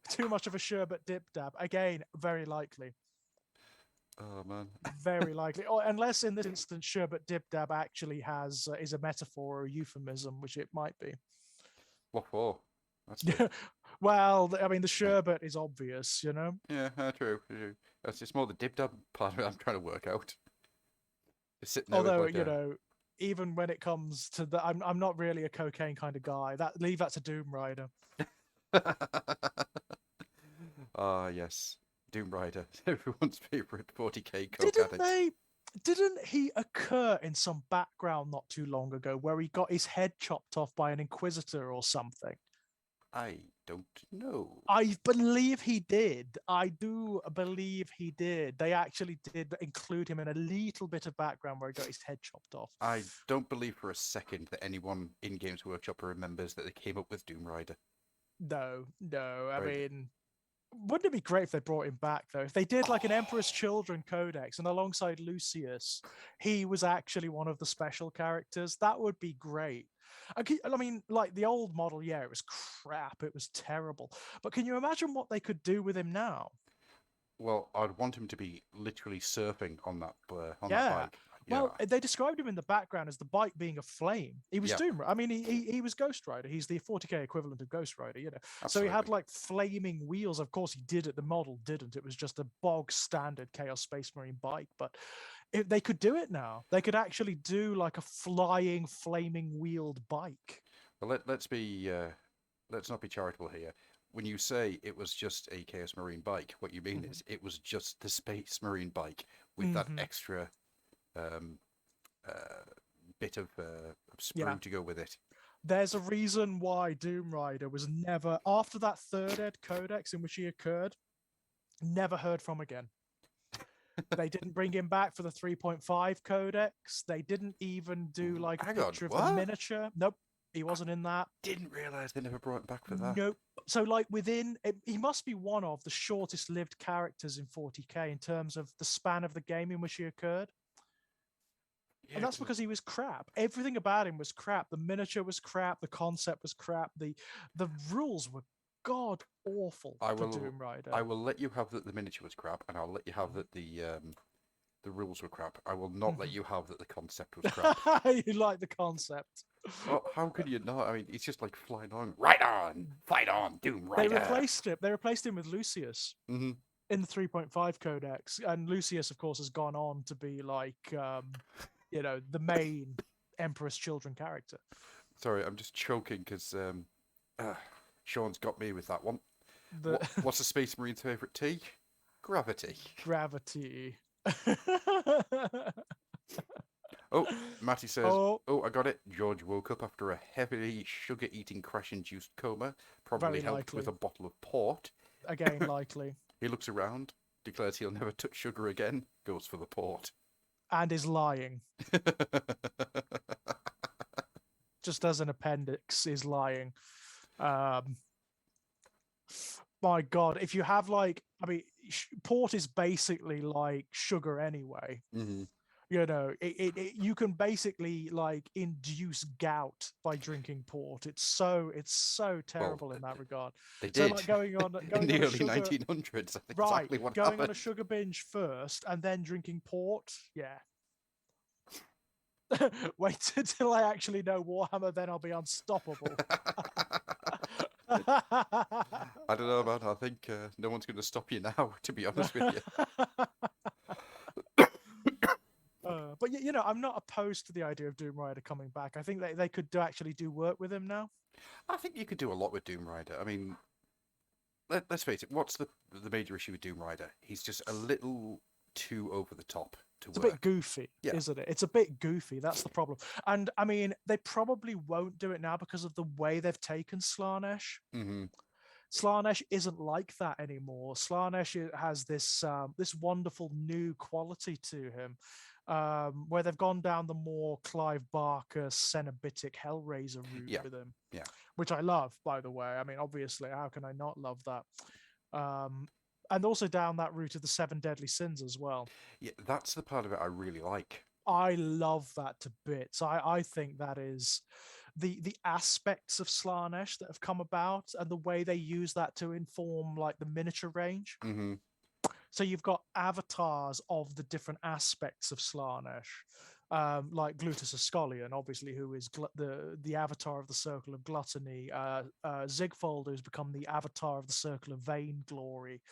Too much of a sherbet dip dab. Again, very likely. Oh man. Very likely. Or unless in this instance sherbet dip dab actually is a metaphor or a euphemism, which it might be. What for? That's Well, I mean, the sherbet is obvious, you know. Yeah, true, true. That's just more the dib dab part of it I'm trying to work out. Just sitting there with Although, like you a. know, even when it comes to the, I'm not really a cocaine kind of guy. Leave that to Doom Rider. Ah, yes. Doom Rider, everyone's favorite 40k coke Didn't addict. they? Didn't he occur in some background not too long ago where he got his head chopped off by an inquisitor or something? I don't know. I believe he did. I do believe he did. They actually did include him in a little bit of background where he got his head chopped off. I don't believe for a second that anyone in Games Workshop remembers that they came up with Doom Rider. No, no. I Right. mean, wouldn't it be great if they brought him back though? If they did like an Emperor's Children Codex and alongside Lucius, he was actually one of the special characters, that would be great. I mean, like the old model, yeah, it was crap. It was terrible. But can you imagine what they could do with him now? Well, I'd want him to be literally surfing on that Yeah. bike. Yeah, Well, they described him in the background as the bike being a flame. He was yeah, Doom. I mean, he was Ghost Rider. He's the 40k equivalent of Ghost Rider, you know. So he had absolutely. like flaming wheels. Of course, he did it. The model didn't. It was just a bog standard Chaos Space Marine bike. But if they could do it now, they could actually do like a flying, flaming wheeled bike. But let's not be charitable here. When you say it was just a Chaos Marine bike, what you mean Mhm. is it was just the Space Marine bike with that Mhm. extra um, uh, bit of Yeah. sprue to go with it. There's a reason why Doom Rider was never, after that third ed codex in which he occurred, never heard from again. They didn't bring him back for the 3.5 codex. They didn't even do like a Hang on, picture of the what? miniature. Nope, he wasn't in that. Didn't realize they never brought him back for that. Nope. So like he must be one of the shortest lived characters in 40k in terms of the span of the game in which he occurred. Yeah, And that's because he was crap. Everything about him was crap. The miniature was crap. The concept was crap. The rules were god awful I for will Doom Rider. I will let you have that the miniature was crap, and I'll let you have that the rules were crap. I will not let Mhm. you have that the concept was crap. You like the concept. Well, how could you not? I mean, he's just like flying on, right on, fight on, Doom They Rider. replaced it. They replaced him with Lucius Hmm. in the 3.5 codex, and Lucius, of course, has gone on to be like, the main Emperor's Children character. Sorry, I'm just choking because uh, Sean's got me with that one. The What's a Space Marine's favorite tea? Gravity. gravity. Oh, Matty says, Oh, "Oh, I got it. George woke up after a heavily sugar-eating crash-induced coma, probably very helped with likely. a bottle of port. Again, likely. He looks around, declares he'll never touch sugar again, goes for the port. And is lying. Just as an appendix, is lying. Um, my God, if you have like, I mean, port is basically like sugar anyway. Hmm. You know, you can basically like induce gout by drinking port. It's so Well, terrible in that regard. they So did like going on in going the on a early sugar 1900s. That's right, exactly what going on a happened. sugar binge first and then drinking port. Yeah. Wait until I actually know Warhammer, then I'll be unstoppable. I don't know, man. I think no one's going to stop you now, to be honest with you. But I'm not opposed to the idea of Doom Rider coming back. I think they could actually do work with him now. I think you could do a lot with Doom Rider. I mean, let's face it. What's the major issue with Doom Rider? He's just a little too over the top to It's a work. bit goofy, Yeah. isn't it? It's a bit goofy. That's the problem. And I mean, they probably won't do it now because of the way they've taken Slaanesh. Hmm. Slaanesh isn't like that anymore. Slaanesh has this wonderful new quality to him, where they've gone down the more Clive Barker Cenobitic Hellraiser route Yeah. with him, Yeah. which I love, by the way. I mean, obviously, how can I not love that? And also down that route of the Seven Deadly Sins as well. Yeah. That's the part of it I really like. I love that to bits. I think that is the aspects of Slaanesh that have come about and the way they use that to inform like the miniature range. Hmm. So you've got avatars of the different aspects of Slaanesh. like Glutus Ascolion, obviously, who is the avatar of the Circle of Gluttony, Zigfold, who's become the avatar of the Circle of Vainglory,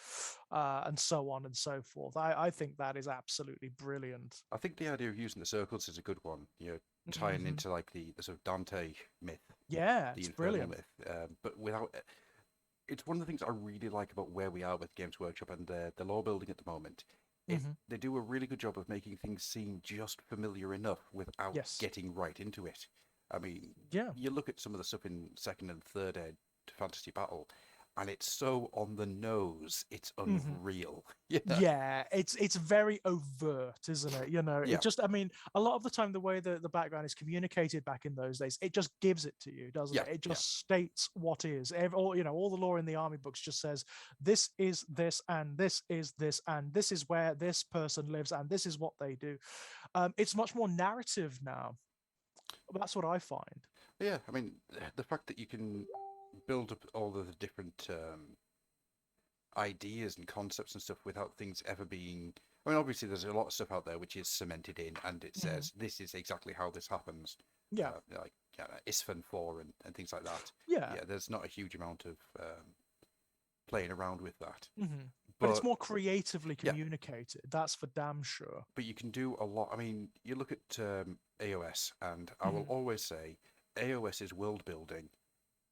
and so on and so forth. I think that is absolutely brilliant. I think the idea of using the circles is a good one. Tying into like the sort of Dante myth, Yeah, the it's Infernal brilliant. myth, but without. It's one of the things I really like about where we are with Games Workshop and the lore building at the moment. They do a really good job of making things seem just familiar enough without Yes. getting right into it. I mean, Yeah. you look at some of the stuff in second and third ed fantasy battle, and it's so on the nose, it's unreal. Yeah, it's very overt, isn't it? Yeah. It just, I mean, a lot of the time, the way that the background is communicated back in those days, it just gives it to you, doesn't Yeah, it? It just states what is. All the lore in the army books just says this is this, and this is this, and this is where this person lives, and this is what they do. It's much more narrative now. That's what I find. Yeah, I mean, the fact that you can build up all of the different ideas and concepts and stuff without things ever being. I mean, obviously, there's a lot of stuff out there which is cemented in, and it says this is exactly how this happens. Yeah. Like Isfan 4 and things like that. Yeah. Yeah, there's not a huge amount of playing around with that. But it's more creatively communicated. That's for damn sure. But you can do a lot. I mean, you look at AOS, and I will always say AOS's world building.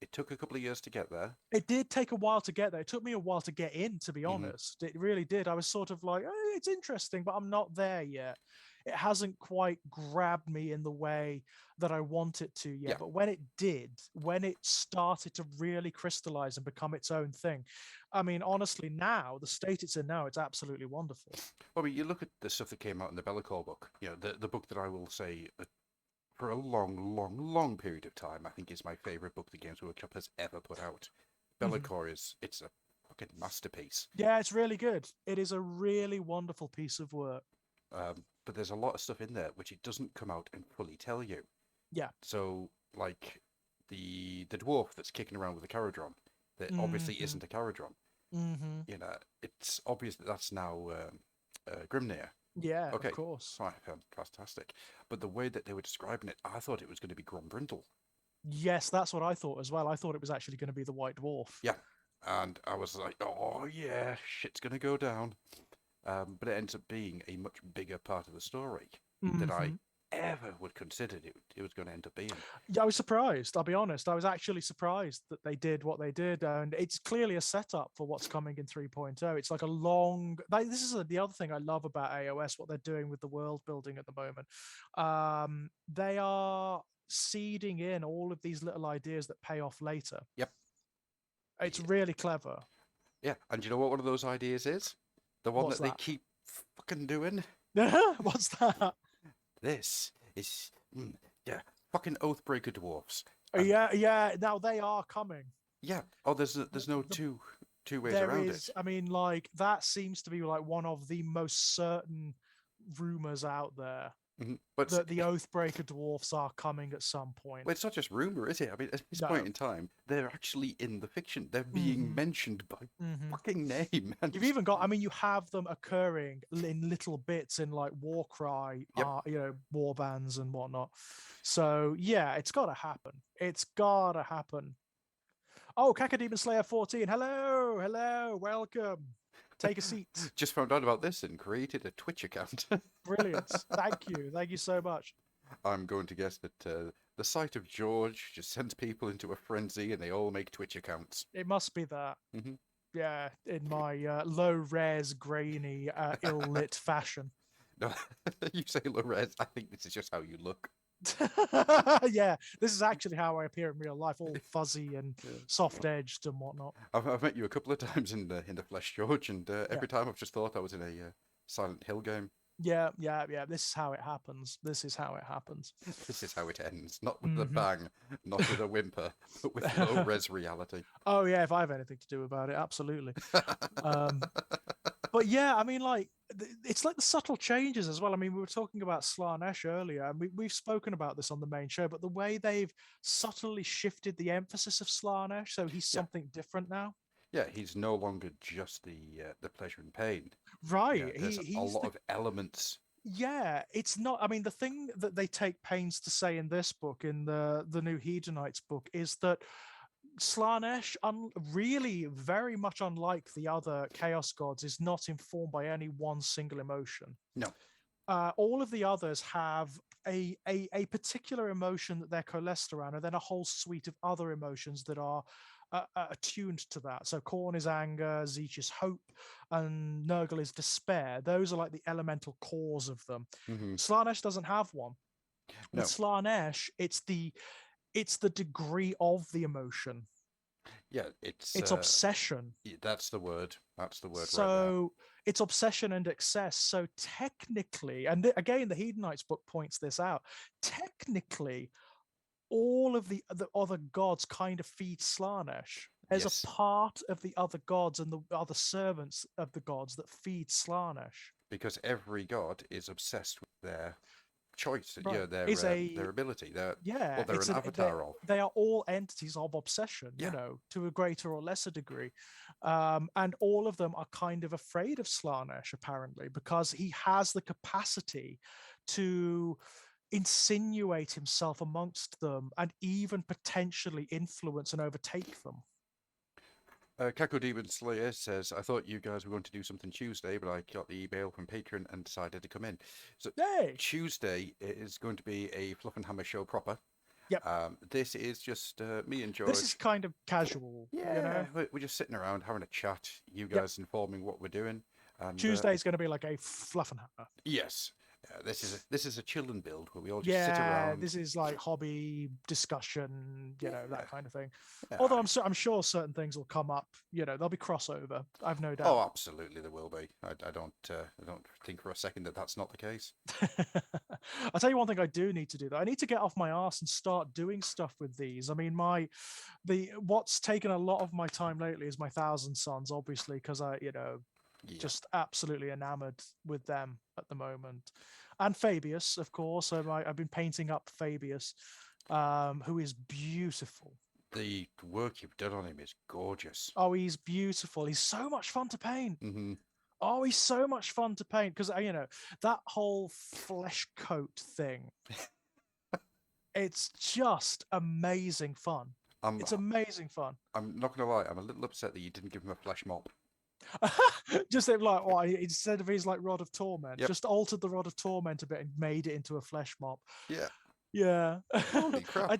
It took a couple of years to get there. It did take a while to get there. It took me a while to get in, to be honest. It really did. I was sort of like, it's interesting, but I'm not there yet. It hasn't quite grabbed me in the way that I want it to yet. Yeah. But when it did, when it started to really crystallize and become its own thing, I mean, honestly, now, the state it's in now, it's absolutely wonderful. Well, I mean, you look at the stuff that came out in the Be'lakor book, the book that I will say for a long, long, long period of time, I think is my favorite book the Games Workshop has ever put out. Be'lakor it's a fucking masterpiece. Yeah, it's really good. It is a really wonderful piece of work. But there's a lot of stuff in there which it doesn't come out and fully tell you. Yeah. So, like the dwarf that's kicking around with a Caradron, that obviously isn't a Caradron. It's obvious that that's now Grimnir. Yeah, Okay. of course. Right, fantastic. But the way that they were describing it, I thought it was going to be Grombrindle. Yes, that's what I thought as well. I thought it was actually going to be the White Dwarf. Yeah. And I was like, oh, yeah, shit's going to go down. But it ends up being a much bigger part of the story than I ever would consider it was going to end up being. Yeah, I was surprised. I'll be honest. I was actually surprised that they did what they did. And it's clearly a setup for what's coming in 3.0. It's like a long... This is the other thing I love about AOS, what they're doing with the world building at the moment. They are seeding in all of these little ideas that pay off later. Yep. It's really clever. Yeah, and you know what one of those ideas is? The one that they keep fucking doing? What's that? This is, fucking Oathbreaker dwarfs. Yeah, now they are coming. Yeah. Oh, there's no two ways around it. I mean, like, that seems to be like one of the most certain rumors out there. But that the Oathbreaker dwarfs are coming at some point. Well, it's not just rumor, is it? I mean, at this point in time, they're actually in the fiction. They're being mentioned by fucking name. And you've even got, I mean, you have them occurring in little bits in like Warcry, war bands and whatnot. So yeah, it's got to happen. It's got to happen. Oh, Cacodemon Slayer 14. Hello, welcome. Take a seat. Just found out about this and created a Twitch account. Brilliant. Thank you so much. I'm going to guess that the sight of George just sends people into a frenzy and they all make Twitch accounts. It must be that. Yeah, in my low-res, grainy, ill-lit fashion. No, you say low-res. I think this is just how you look. Yeah, this is actually how I appear in real life, all fuzzy and soft-edged and whatnot. I've met you a couple of times in the flesh, George, and every time I've just thought I was in a Silent Hill game. Yeah. This is how it happens. This is how it ends. Not with a bang, not with a whimper, but with low-res reality. Oh yeah, if I have anything to do about it, absolutely. But yeah, I mean, like, it's like the subtle changes as well. I mean, we were talking about Slaanesh earlier, and we've spoken about this on the main show, but the way they've subtly shifted the emphasis of Slaanesh, so he's something different now. Yeah, he's no longer just the pleasure and pain. Right. There's a lot of elements Yeah, it's not. I mean, the thing that they take pains to say in this book, in the new Hedonites book, is that Slanesh, really very much unlike the other Chaos gods, is not informed by any one single emotion. No. All of the others have a particular emotion that they're coalesced around, and then a whole suite of other emotions that are attuned to that. So Khorne is anger, Zeech is hope, and Nurgle is despair. Those are like the elemental cores of them. Hmm. Slanesh doesn't have one. With No. Slanesh, it's the degree of the emotion. Yeah, it's It's obsession. that's the word. That's the word right there. So it's obsession and excess. So technically, and again, the Hedonites book points this out. Technically, all of the other gods kind of feed Slanesh. There's Yes, a part of the other gods and the other servants of the gods that feed Slanesh. because every god is obsessed with their choice, Right. Is their ability, their yeah, they're it's an avatar of. they are all entities of obsession, Yeah. to a greater or lesser degree. And all of them are kind of afraid of Slanesh, apparently, because he has the capacity to insinuate himself amongst them and even potentially influence and overtake them. Kako Demon Slayer says, I thought you guys were going to do something Tuesday, but I got the email from Patreon and decided to come in. So Hey, Tuesday is going to be a Fluff and Hammer show proper. Yep. This is just me and George. This is kind of casual, Yeah, we're just sitting around having a chat. You guys informing what we're doing. And, Tuesday's going to be like a fluff and hammer. Yes, this is a chilling build where we all just sit Yeah, around. this is like hobby discussion, that kind of thing. Yeah. Although I'm sure certain things will come up. There'll be crossover. I've no doubt. Oh, absolutely, there will be. I don't think for a second that that's not the case. I'll tell you one thing I do need to do, though. I need to get off my ass and start doing stuff with these. I mean, what's taken a lot of my time lately is my Thousand Sons, obviously, because I, Yeah. just absolutely enamored with them at the moment. And Fabius, of course. I've been painting up Fabius, who is beautiful. The work you've done on him is gorgeous. Oh, he's beautiful. He's so much fun to paint. Mm-hmm. Oh, he's so much fun to paint because that whole flesh coat thing. It's just amazing fun. It's amazing fun. I'm not gonna lie. I'm a little upset that you didn't give him a flesh mop. Just like instead of his like rod of torment, Yep. just altered the rod of torment a bit and made it into a flesh mop. Yeah. Yeah. Holy crap.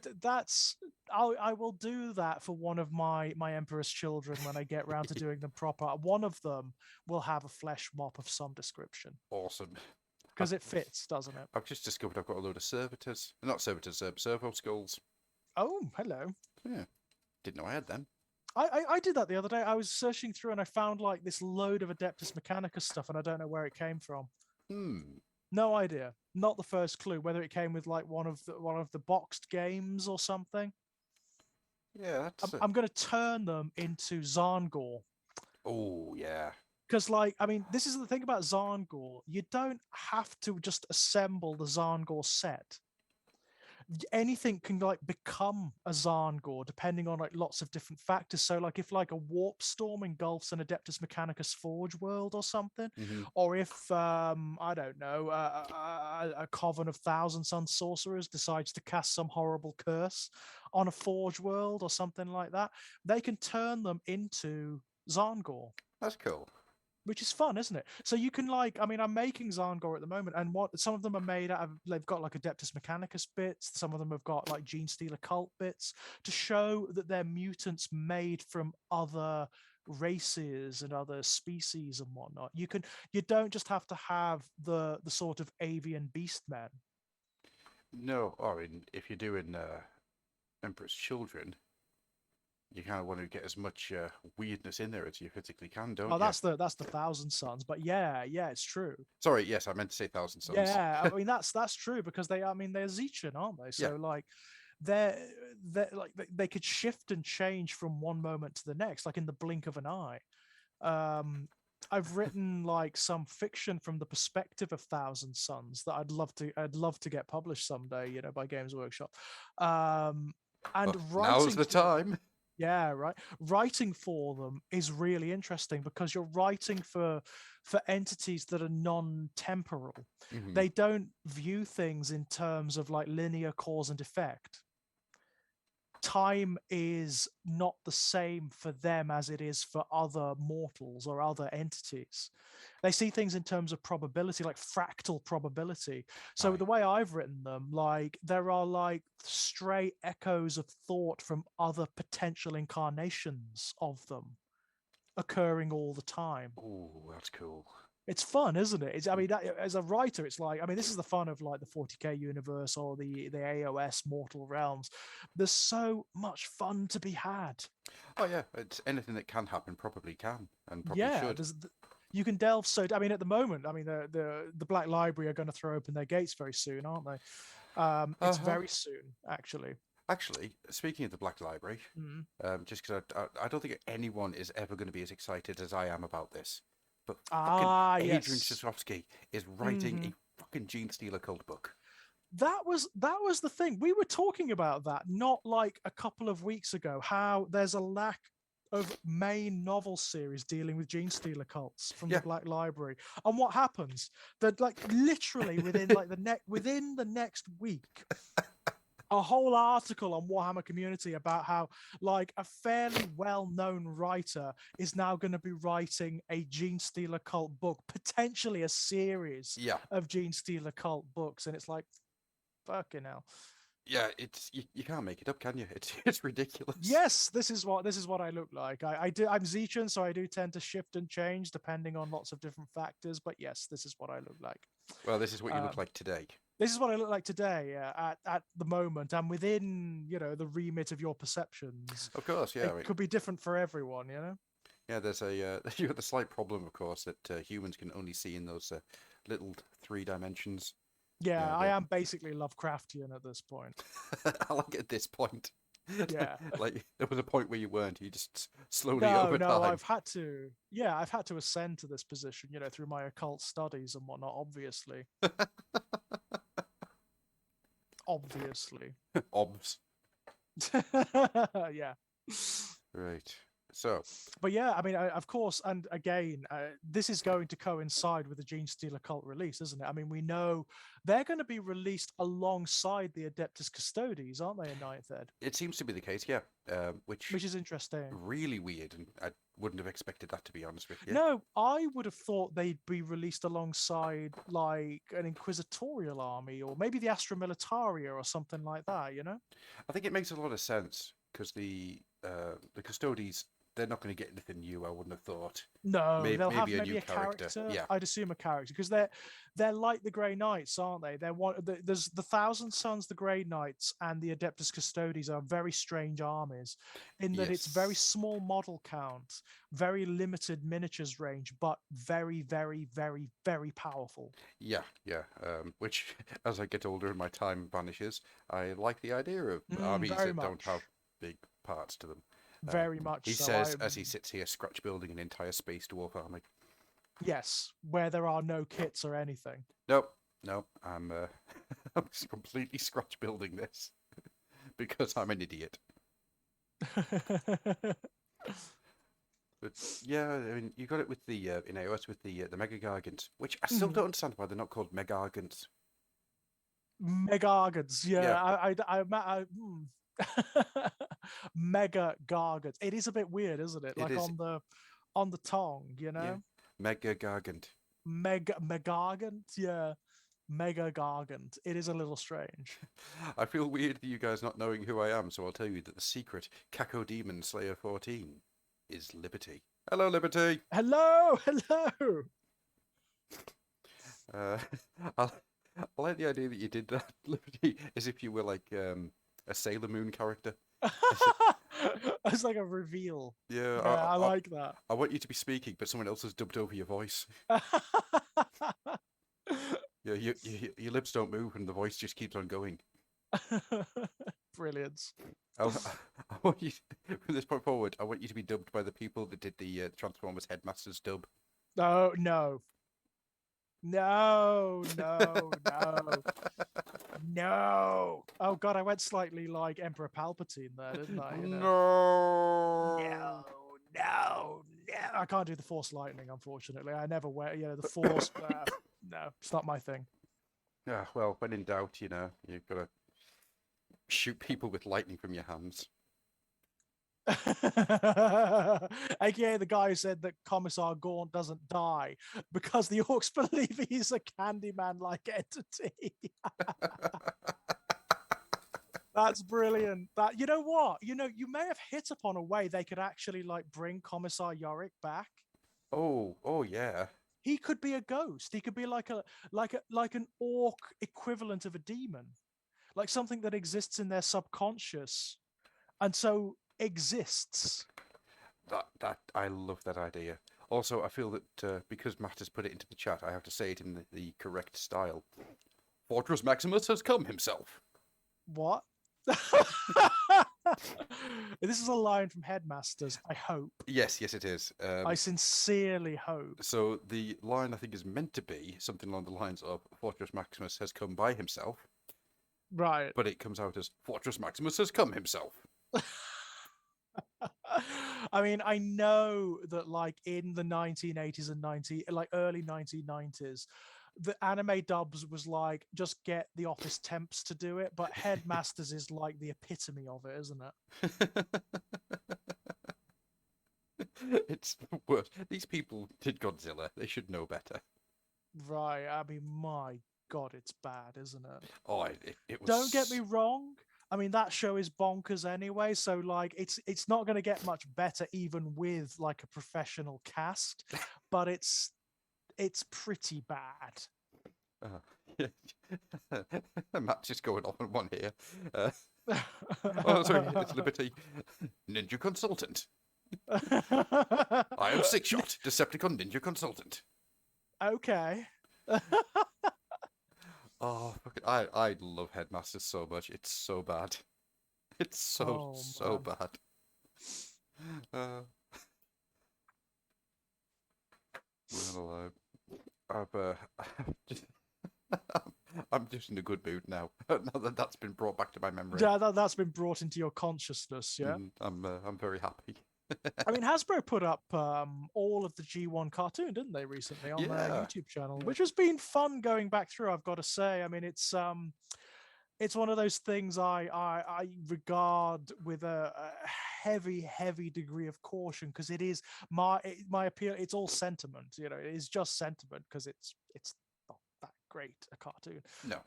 I will do that for one of my Emperor's children when I get round to doing them proper. One of them will have a flesh mop of some description. Awesome. Because it fits, doesn't it? I've just discovered I've got a load of servitors. Not servitors, servo skulls. Oh, hello. Yeah. Didn't know I had them. I did that the other day. I was searching through and I found like this load of Adeptus Mechanicus stuff and I don't know where it came from. No idea. Not the first clue. Whether it came with like one of the boxed games or something. Yeah, I'm going to turn them into Zarngor. Oh yeah. Because this is the thing about Zarngor. You don't have to just assemble the Zarngor set. Anything can become a Zarngor depending on lots of different factors. So if a warp storm engulfs an Adeptus Mechanicus Forge world or something, or if I don't know, a coven of Thousand Sun sorcerers decides to cast some horrible curse on a Forge world or something like that, they can turn them into Zarngor. That's cool. Which is fun, isn't it? So you can I'm making Zarngor at the moment, and some of them are made out of, they've got Adeptus Mechanicus bits, some of them have got Genestealer cult bits to show that they're mutants made from other races and other species and whatnot. You don't just have to have the sort of avian beast men. No, if you're doing Emperor's Children, you kind of want to get as much weirdness in there as you physically can, don't you? Oh, that's the Thousand Sons, but yeah, it's true. Sorry, yes, I meant to say Thousand Sons. Yeah, that's true because they're Zeechan, aren't they? So they could shift and change from one moment to the next, like in the blink of an eye. I've written some fiction from the perspective of Thousand Sons that I'd love to get published someday, by Games Workshop. And now's the time. Yeah, right. Writing for them is really interesting because you're writing for entities that are non-temporal. Hmm. They don't view things in terms of like linear cause and effect. Time is not the same for them as it is for other mortals or other entities. They see things in terms of probability, like fractal probability. So Aye. the way I've written them, like there are like stray echoes of thought from other potential incarnations of them occurring all the time. Oh, that's cool. It's fun, isn't it? I mean, as a writer, it's like, I mean, this is the fun of like the 40k universe or the AOS Mortal Realms. There's so much fun to be had. Oh yeah, it's anything that can happen probably can and probably Yeah, should. you can delve so. I mean, at the moment, I mean, the Black Library are going to throw open their gates very soon, aren't they? It's Uh-huh. very soon, actually. Actually, speaking of the Black Library, Mm. just because I don't think anyone is ever going to be as excited as I am about this, but fucking Ah, Adrian yes. Sosovsky is writing Hmm. a fucking Gene Stealer cult book. That was the thing. We were talking about that not like a couple of weeks ago, how there's a lack of main novel series dealing with gene stealer cults from the Yeah. Black Library. And what happens? That like literally within like within the next week, a whole article on Warhammer Community about how like a fairly well-known writer is now going to be writing a Gene Stealer cult book, potentially a series Yeah. of Gene Stealer cult books, and it's like, fucking hell. Yeah, it's you can't make it up, can you? It's ridiculous. Yes, this is what I look like. I'm Zeechan, so I do tend to shift and change depending on lots of different factors. But yes, this is what I look like. Well, this is what you look Um, like today. this is what I look like today at the moment, and within the remit of your perceptions. Of course, yeah. I It mean, could be different for everyone, you know. yeah, there's a you got the slight problem, of course, that humans can only see in those little 3 dimensions. Yeah, Yeah, I am basically Lovecraftian at this point. I like at this point. Yeah. Like there was a point where you weren't. You just slowly No, over no, time. I've had to. Yeah, I've had to ascend to this position, through my occult studies and whatnot. Obviously, obviously. Obs. Yeah. Right. So, But yeah, I mean, of course, and again, this is going to coincide with the Gene Stealer cult release, isn't it? I mean, we know they're going to be released alongside the Adeptus Custodes, aren't they, in Ninth Ed? it seems to be the case, yeah. Which Which is interesting. really weird, and I wouldn't have expected that, to be honest with you. No, I would have thought they'd be released alongside like an Inquisitorial army or maybe the Astra Militaria or something like that, you know? I think it makes a lot of sense because the Custodes, they're not going to get anything new. I wouldn't have thought. No, they'll have Maybe a maybe new a character. character. Yeah. I'd assume a character because they're like the Grey Knights, aren't they? There's the Thousand Sons, the Grey Knights, and the Adeptus Custodes are very strange armies in that it's very Yes. small model count, very limited miniatures range, but very, very, very, very powerful. Yeah, yeah. Which, as I get older and my time vanishes, I like the idea of armies Very that don't have much, big parts to them. very much He so. says as he sits here scratch building an entire space dwarf army. Yes, where there are no kits or anything. Nope, nope. I'm completely scratch building this because I'm an idiot. But yeah, I mean, you got it with the in AOS with the Mega Gargants, which I still don't understand why they're not called Megargants. Megargons, yeah, Yeah, Mega Gargants. It is a bit weird, isn't it? it Like is. on the tongue, Yeah, Mega Gargant. Megargant, yeah, Mega Gargant. It is a little strange. I feel weird for you guys not knowing who I am, so I'll tell you that the secret Kako Demon Slayer 14 is Liberty. Hello, Liberty. Hello, hello. Uh, I, I like the idea that you did that, Liberty, as if you were like a Sailor Moon character. It's like a reveal. Yeah, Yeah, I like that. I want you to be speaking, but someone else has dubbed over your voice. Yeah, your lips don't move, and the voice just keeps on going. Brilliant. I, I want you, from this point forward, I want you to be dubbed by the people that did the Transformers Headmasters dub. No, no. No, no, no. No. Oh god, I went slightly like Emperor Palpatine there, didn't I? You know. No. No. I can't do the Force lightning, unfortunately. I never wear, the Force. No, it's not my thing. Yeah, well, when in doubt, you've got to shoot people with lightning from your hands. AKA the guy who said that Commissar Gaunt doesn't die because the orcs believe he's a Candyman-like entity. That's brilliant. That, you know what? You may have hit upon a way they could actually like bring Commissar Yorick back. Oh yeah. He could be a ghost. He could be like an orc equivalent of a demon, like something that exists in their subconscious, and so exists. That I love that idea. Also, I feel that because Matt has put it into the chat, I have to say it in the correct style. Fortress Maximus has come himself. What? This is a line from Headmasters, I hope. Yes, it is. I sincerely hope. So the line I think is meant to be something along the lines of Fortress Maximus has come by himself. Right. But it comes out as Fortress Maximus has come himself. I mean, I know that like in the 1980s and early 1990s, the anime dubs was like just get the office temps to do it, but Headmasters is like the epitome of it, isn't it? It's the worst. These people did Godzilla. They should know better. Right. I mean, my God, it's bad, isn't it? Oh, it was. Don't get me wrong. I mean, that show is bonkers anyway, so like it's not going to get much better even with like a professional cast, but it's pretty bad. Matt's just going off on one here. Oh, sorry, it's Liberty. Ninja Consultant. I am Sixshot, Decepticon Ninja Consultant. Okay. Oh, I love Headmasters so much. It's so bad. It's so bad. Well, I'm just in a good mood now. Now that that's been brought back to my memory. Yeah, that's been brought into your consciousness. Yeah, I'm very happy. I mean, Hasbro put up all of the G1 cartoon, didn't they, recently on their YouTube channel, which has been fun going back through. I've got to say. I mean, it's one of those things I regard with a heavy degree of caution because it is my appeal. It's all sentiment, it is just sentiment because it's not that great a cartoon. No,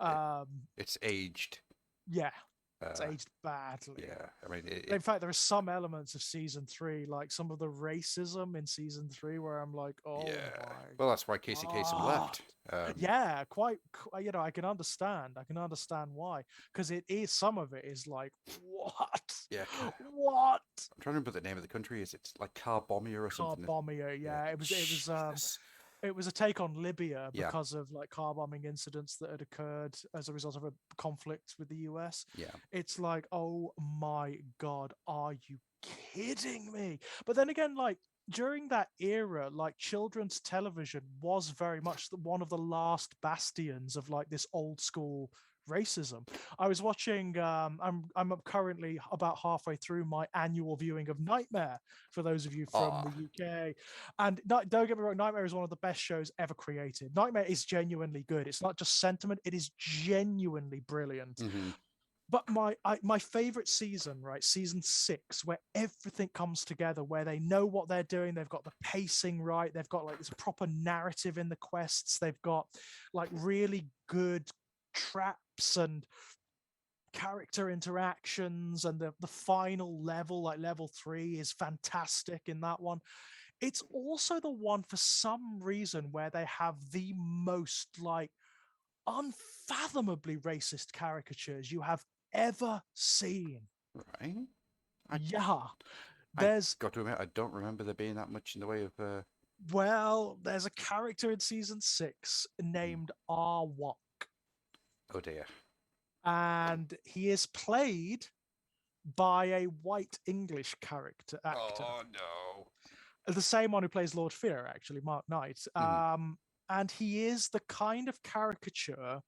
it's aged. Yeah. It's aged badly. Yeah, I mean, in fact, there are some elements of season 3, like some of the racism in season 3, where I'm like, oh, yeah. My well, that's why Casey Kasem left. Yeah, quite. I can understand. I can understand why, because it is some of it is like, what? Yeah. What? I'm trying to remember the name of the country. It's like Carbomia or something. Carbomia. Yeah, it was. It was a take on Libya because of like car bombing incidents that had occurred as a result of a conflict with the US. Yeah. It's like, oh my God, are you kidding me? But then again, like during that era, like children's television was very much one of the last bastions of like this old school racism. I was watching I'm currently about halfway through my annual viewing of Nightmare, for those of you from the UK. And don't get me wrong, Nightmare is one of the best shows ever created. Nightmare is genuinely good. It's not just sentiment, it is genuinely brilliant. Mm-hmm. But my favorite season, right, season 6, where everything comes together, where they know what they're doing, they've got the pacing right, they've got like this proper narrative in the quests, they've got like really good traps and character interactions, and the final level, like level 3, is fantastic in that one. It's also the one for some reason where they have the most like unfathomably racist caricatures you have ever seen. Right. There's got to admit, I don't remember there being that much in the way of well, there's a character in season 6 named Arwok. Oh dear. And he is played by a white English actor. Oh no. The same one who plays Lord Fear, actually, Mark Knight. And he is the kind of caricature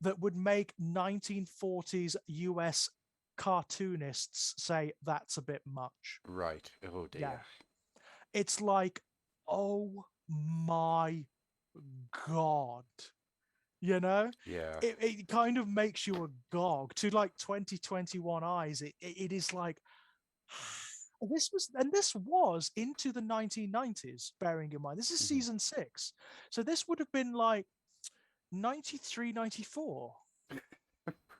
that would make 1940s US cartoonists say that's a bit much. Right. Oh dear. Yeah. It's like, oh my God. You know, Yeah. it kind of makes you agog to like 2021 eyes. It is like this was into the 1990s, bearing in mind this is Mhm. season 6. So this would have been like 93, 94.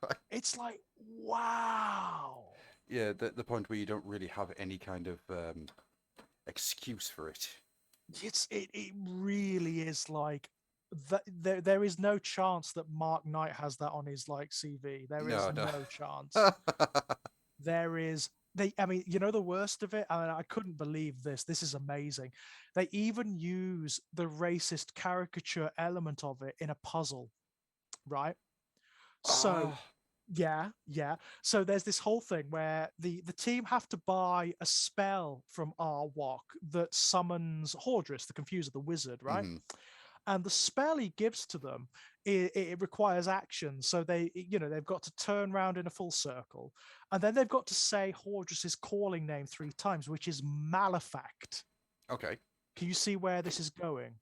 Right. It's like, wow. Yeah, the point where you don't really have any kind of excuse for it. It really is like that. There is no chance that Mark Knight has that on his like CV. There is No. no chance. There is I mean, you know, the worst of it, and I couldn't believe this. This is amazing. They even use the racist caricature element of it in a puzzle, right? So Ah, yeah. So there's this whole thing where the team have to buy a spell from Arwok that summons Hordris, the Confuser, the wizard, right? mhm. And the spell he gives to them, it requires action. So they've got to turn around in a full circle, and then they've got to say Hordris's calling name 3 times, which is Malefact. Okay. Can you see where this is going?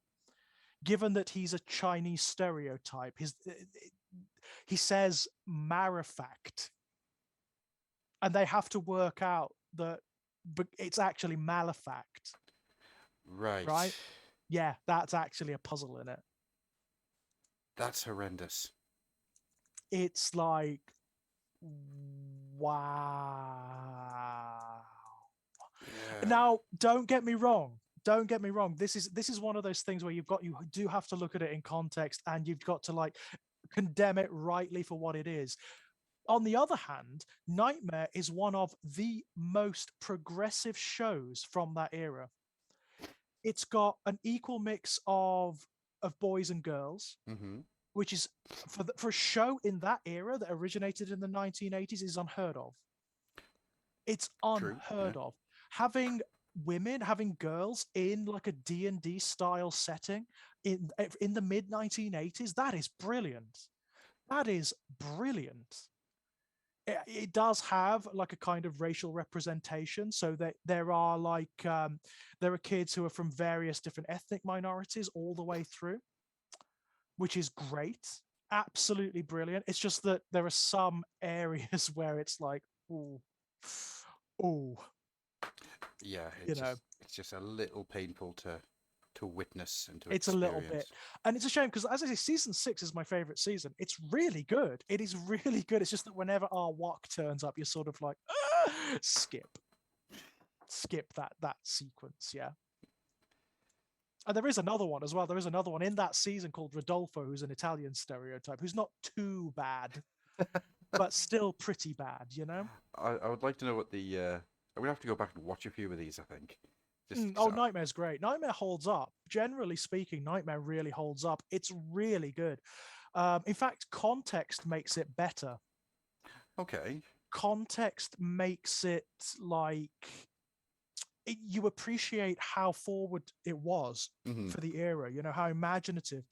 Given that he's a Chinese stereotype, he says Malefact, and they have to work out that it's actually Malefact, Right. right? Yeah, that's actually a puzzle in it. That's horrendous. It's like, wow. Yeah. Now, don't get me wrong. Don't get me wrong. This is one of those things where you do have to look at it in context, and you've got to like condemn it rightly for what it is. On the other hand, Nightmare is one of the most progressive shows from that era. It's got an equal mix of boys and girls, Mm-hmm. which is for a show in that era that originated in the 1980s is unheard of. It's True. unheard of. Having women, having girls in like a D&D style setting in the mid 1980s, that is brilliant. That is brilliant. It does have like a kind of racial representation, so that there are like there are kids who are from various different ethnic minorities all the way through, which is great, absolutely brilliant. It's just that there are some areas where it's like, oh, Yeah. you know, It's just a little painful to witness and to it's a little bit, experience. and it's a shame because, as I say, season 6 is my favorite season. It's really good. It is really good. It's just that whenever our walk turns up, you're sort of like, skip that sequence, yeah. And there is another one as well. There is another one in that season called Rodolfo, who's an Italian stereotype, who's not too bad, but still pretty bad, you know? I would like to know what the. I'm gonna have to go back and watch a few of these. I think. Just Oh, Nightmare's great. Nightmare holds up. Generally speaking, Nightmare really holds up. It's really good. In fact, context makes it better. okay. Context makes it like you appreciate how forward it was Mm-hmm. for the era, you know, how imaginative.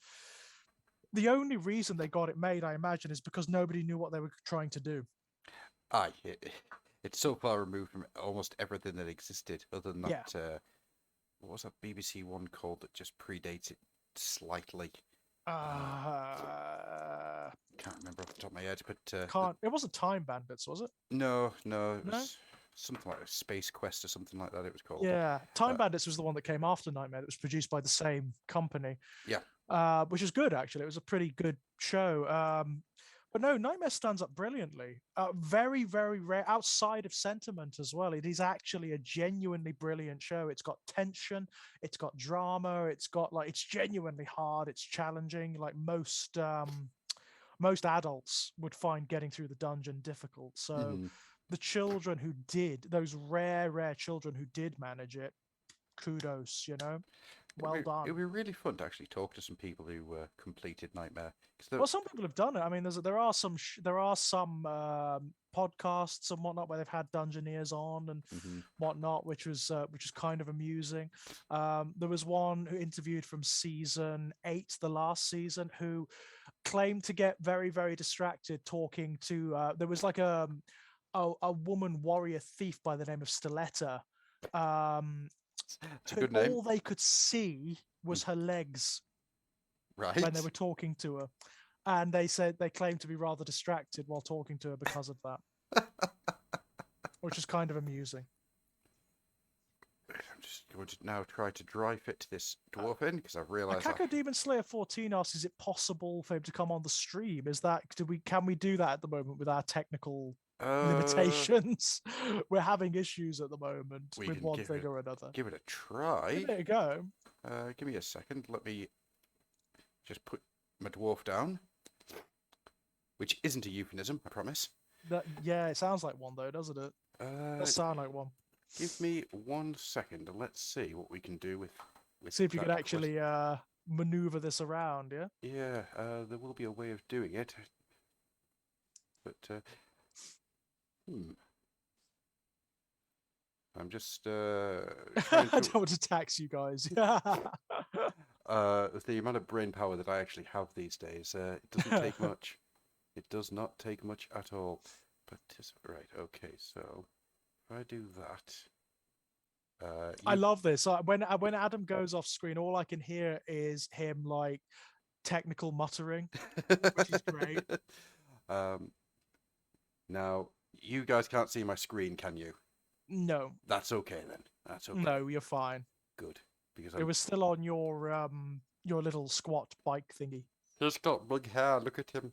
The only reason they got it made, I imagine, is because nobody knew what they were trying to do. Aye. It's so far removed from almost everything that existed, other than Yeah. that. What was that BBC one called that just predates it slightly? Can't remember off the top of my head, but It wasn't Time Bandits, was it? no, it No? was something like a Space Quest or something like that. It was called. Yeah, Time Bandits was the one that came after Nightmare. That was produced by the same company. Yeah. Which is good actually. It was a pretty good show. But no, Nightmare stands up brilliantly. Very, very rare outside of sentiment as well. It is actually a genuinely brilliant show. It's got tension, it's got drama, it's got like it's genuinely hard, it's challenging. Like most adults would find getting through the dungeon difficult. So Mm-hmm. the children who did, those rare children who did manage it, kudos, you know. Well done. It would be really fun to actually talk to some people who completed Nightmare. Well, some people have done it. I mean, there are some podcasts and whatnot where they've had Dungeoneers on and Mhm. whatnot, which was kind of amusing. There was one who interviewed from season 8, the last season, who claimed to get very, very distracted talking to. There was like a woman warrior thief by the name of Stiletta. It's a good name, All they could see was her legs when they right? were talking to her, and they said they claimed to be rather distracted while talking to her because of that, which is kind of amusing. I'm just going to now try to dry fit this dwarf in because I've realised Akako Demon Slayer 14 asks, is it possible for him to come on the stream? Can we do that at the moment with our technical limitations? We're having issues at the moment we with can one thing or another. give it a try. There you go. Give me a second. Let me just put my dwarf down, which isn't a euphemism, I promise. Yeah, it sounds like one though, doesn't it? Does sound like one. Give me 1 second and let's see what we can do with See if you that can actually maneuver this around, yeah? Yeah, there will be a way of doing it. But, I'm just I don't want to tax you guys. with the amount of brain power that I actually have these days, it doesn't take much. It does not take much at all. Right, okay, so if I do that, I love this. When Adam goes off screen, all I can hear is him like technical muttering, which is great. Now you guys can't see my screen, can you? No. That's okay then. That's okay. No, you're fine. Good, because it was still on your little squat bike thingy. He's got big hair. Look at him.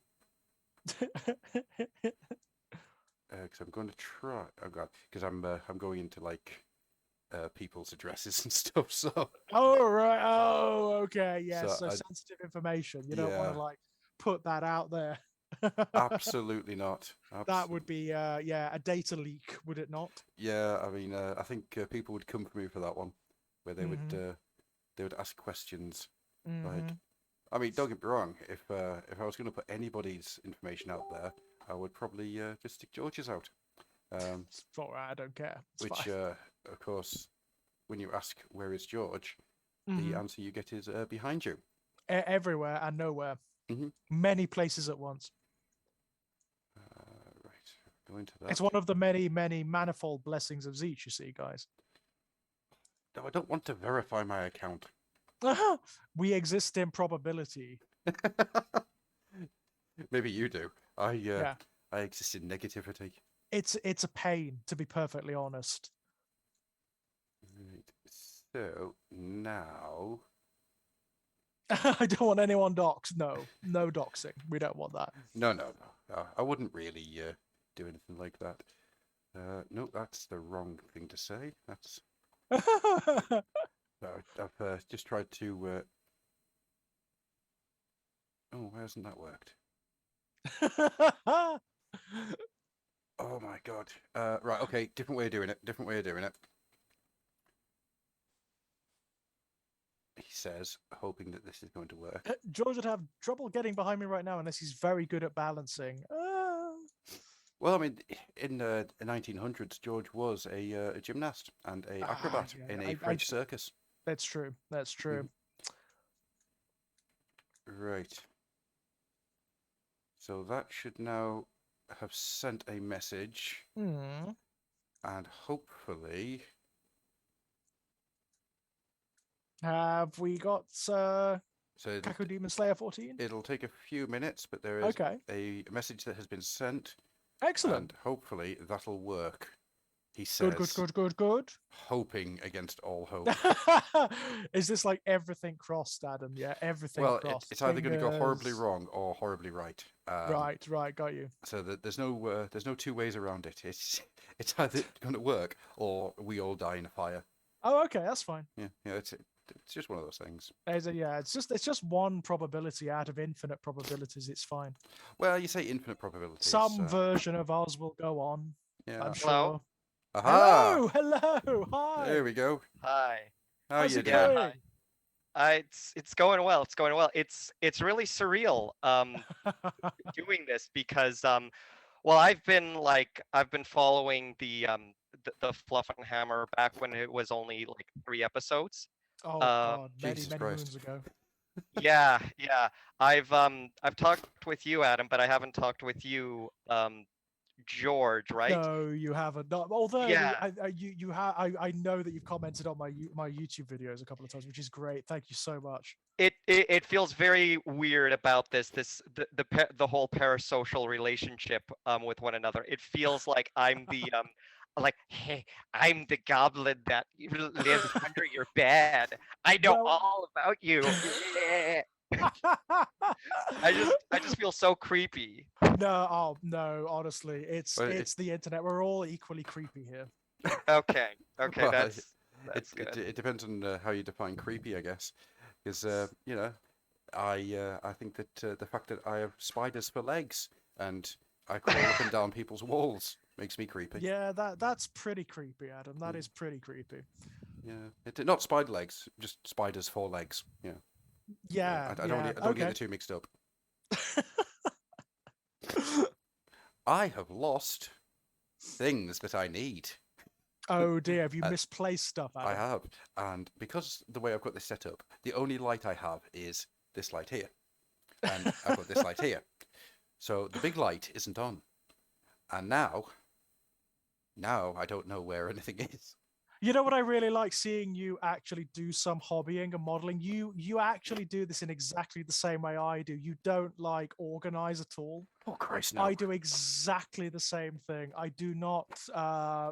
Because I'm going to try. Oh god, because I'm going into like people's addresses and stuff. So. Oh right. Oh okay. Yeah. So sensitive information. You don't want to like put that out there. Absolutely not. That would be a data leak, would it not? Yeah. I mean, I think people would come for me for that one, where they would ask questions. Like, I mean, don't get me wrong. If I was going to put anybody's information out there, I would probably just stick George's out. I don't care. Which, of course, when you ask where is George, the answer you get is behind you. Everywhere and nowhere. Many places at once. Right, go into that. It's one of the many, many manifold blessings of Zeech, you see, guys. No, I don't want to verify my account. We exist in probability. Maybe you do. I exist in negativity. It's a pain, to be perfectly honest. Right. So now I don't want anyone doxed. No doxing. We don't want that. No. I wouldn't really do anything like that. No, that's the wrong thing to say. That's. I've just tried to. Oh, why hasn't that worked? Oh my god. Right. Okay. Different way of doing it. He says, hoping that this is going to work. George would have trouble getting behind me right now unless he's very good at balancing. Well, I mean, in the 1900s, George was a gymnast and a acrobat in a French circus. That's true. Right. So that should now have sent a message. And hopefully... Have we got Kaku Demon Slayer 14? It'll take a few minutes, but there is a message that has been sent. Excellent. And hopefully that'll work. He says. Good. Hoping against all hope. Is this like everything crossed, Adam? Yeah, everything crossed. Well, it's either going to go horribly wrong or horribly right. Right, got you. So there's no two ways around it. It's either going to work or we all die in a fire. Oh, okay, that's fine. Yeah, it's just one of those things. It's just one probability out of infinite probabilities. It's fine. Well, you say infinite probabilities. Some version of us will go on. Yeah. I'm sure. Aha! Hello, hi. There we go. Hi. How you doing? Yeah, hi. It's going well. It's really surreal doing this because well, I've been following the Fluff and Hammer back when it was only like 3 episodes. Oh God, Jesus many Christ. moons ago. Yeah. I've talked with you, Adam, but I haven't talked with you, George, right? No, you haven't. No, although Yeah. I know that you've commented on my YouTube videos a couple of times, which is great. Thank you so much. It feels very weird about the whole parasocial relationship with one another. It feels like I'm the like, hey, I'm the goblin that lives under your bed. I know Well, all about you. Yeah. I just feel so creepy. no, oh no, honestly, it's Well, it's the internet. We're all equally creepy here. Okay, okay, well, that's good. it depends on how you define creepy, I guess. Because you know, I think that the fact that I have spiders for legs and I crawl up and down people's walls makes me creepy. Yeah, that's pretty creepy, Adam. That Mm. is pretty creepy. Yeah, not spider legs, just spiders for legs. Yeah, Yeah, I don't yeah. I don't get Okay. the two mixed up. I have lost things that I need. Oh dear, have you Uh, misplaced stuff, I Adam? have, and because the way I've got this set up, the only light I have is this light here, and I've got this light here. So the big light isn't on, and now I don't know where anything is. You know what I really like seeing you actually do some hobbying and modeling. You actually do this in exactly the same way I do. You don't like organize at all. Oh Christ, no! I do exactly the same thing. I do not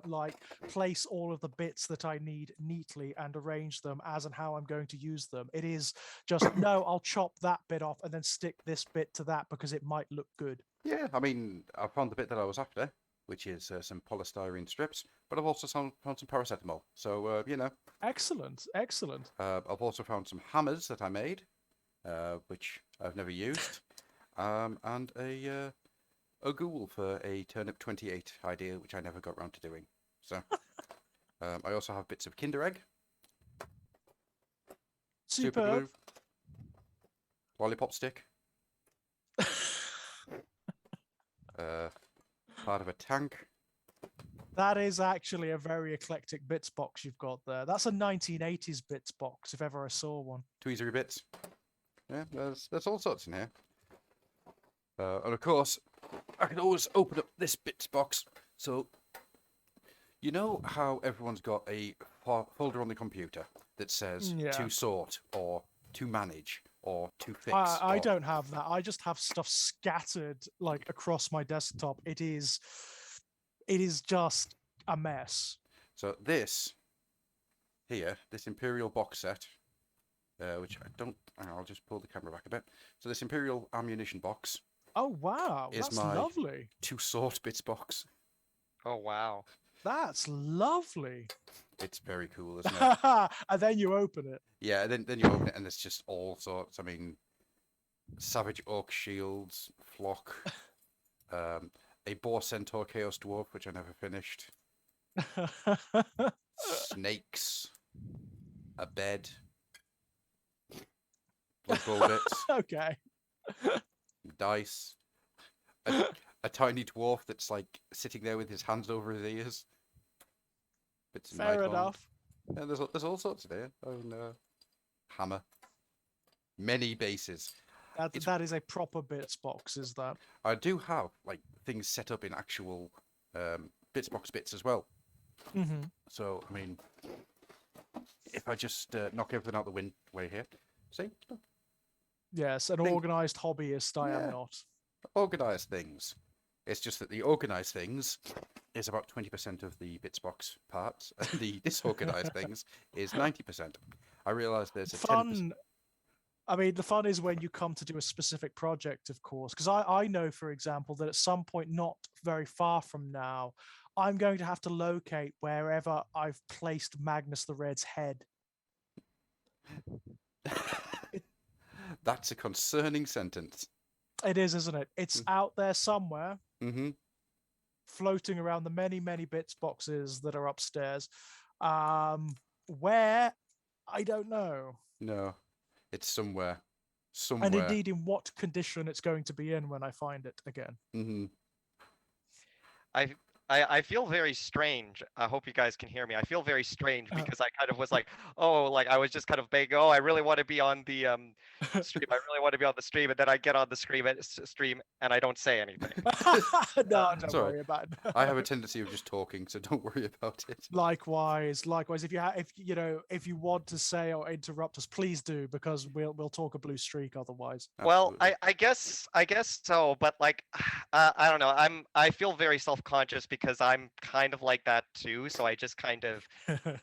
like place all of the bits that I need neatly and arrange them as and how I'm going to use them. It is just no, I'll chop that bit off and then stick this bit to that because it might look good. Yeah, I mean, I found the bit that I was after, which is some polystyrene strips, but I've also found some paracetamol. So you know, Excellent, excellent. I've also found some hammers that I made, which I've never used, and a ghoul for a Turnip 28 idea, which I never got round to doing. So I also have bits of Kinder Egg, super Superb. glue, lollipop stick, part of a tank. That is actually a very eclectic bits box you've got there. That's a 1980s bits box, if ever I saw one. Tweezery bits. Yeah, there's all sorts in here. And of course, I can always open up this bits box. So, you know how everyone's got a folder on the computer that says Yeah. to sort or to manage or to fix? I or- don't have that. I just have stuff scattered like across my desktop. It is just a mess. So this here, this Imperial box set, which I don't. I'll just pull the camera back a bit. So this Imperial ammunition box Oh wow, is that's my- lovely. to sort bits box. Oh wow. That's lovely. It's very cool, isn't it? And then you open it. Yeah, then you open it and it's just all sorts. I mean, Savage Orc shields, flock, a Boar Centaur Chaos Dwarf, which I never finished, snakes, a bed, Blood Bowl bits, Okay. dice, a tiny dwarf that's like sitting there with his hands over his ears. Bits of Fair Nightbond. enough. Yeah, there's all sorts of there. Oh no, hammer, many bases. It's- That is a proper bits box, is that? I do have like things set up in actual bits box bits as well. Mm-hmm. So I mean, if I just knock everything out the way here, see, Yes, an Think- organized hobbyist I Yeah. am not. organized things. It's just that the organized things is about 20% of the bits box parts, and the disorganized things is 90%. I realise there's a 10%. Fun. I mean, the fun is when you come to do a specific project, of course, because I know, for example, that at some point not very far from now, I'm going to have to locate wherever I've placed Magnus the Red's head. That's a concerning sentence. It is, isn't it? It's out there somewhere, Mm-hmm. floating around the many, many bits boxes that are upstairs. Where? I don't know. No, it's somewhere. Somewhere. And indeed, in what condition it's going to be in when I find it again. Mm-hmm. I feel very strange. I hope you guys can hear me. I feel very strange Uh, because I kind of was like, oh, like I was just kind of begging, oh, I really want to be on the stream. I really want to be on the stream, and then I get on the stream and I don't say anything. no, It's don't all right. worry about it. I have a tendency of just talking, so don't worry about it. Likewise, likewise. If you know, if you want to say or interrupt us, please do, because we'll talk a blue streak otherwise. Well, Absolutely. I guess so, but like I don't know. I feel very self-conscious because I'm kind of like that too. So I just kind of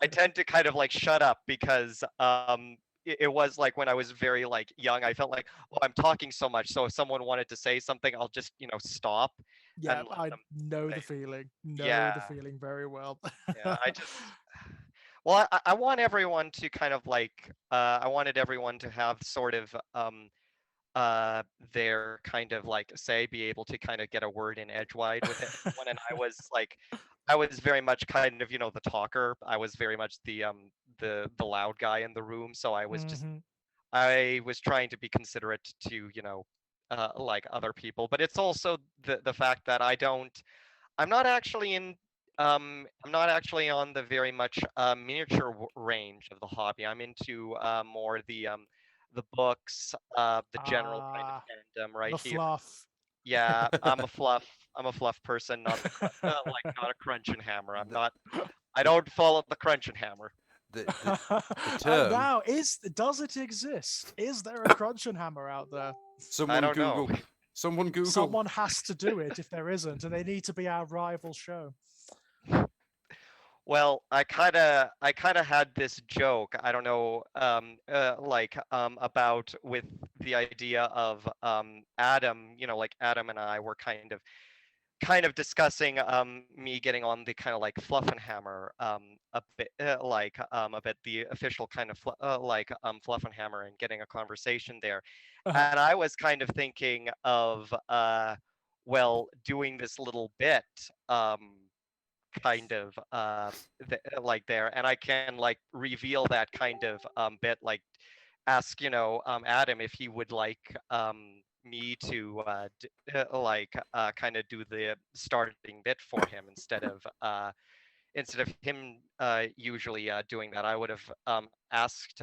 I tend to kind of like shut up because it was like when I was very like young, I felt like, oh, I'm talking so much. So if someone wanted to say something, I'll just, stop Yeah, and let I them know the say. feeling. Know Yeah, the feeling very well. yeah. I just well, I want everyone to kind of like I wanted everyone to have sort of their kind of like say be able to kind of get a word in edgewise with everyone, and I was very much kind of the talker. I was very much the loud guy in the room, so hmm I was trying to be considerate to like other people, but it's also the fact that I'm not actually in I'm not actually on the very much miniature range of the hobby. I'm into more the books, the general kind of Ah, fandom right the here. fluff. Yeah, I'm a fluff person, not like not a crunch and hammer. I'm The, not. I the, don't follow the crunch and hammer. the term. Now, does it exist? Is there a crunch and hammer out there? I Someone don't know. Google. Someone Google. Someone has to do it if there isn't, and they need to be our rival show. Well, I kind of had this joke. I don't know, about with the idea of Adam. Like Adam and I were kind of discussing me getting on the kind of like Fluff and Hammer a bit the official kind of Fluff and Hammer and getting a conversation there, Uh-huh. and I was kind of thinking of well doing this little bit kind of like there, and I can like reveal that kind of bit, like ask Adam if he would like me to kind of do the starting bit for him instead of him usually doing that. I would have asked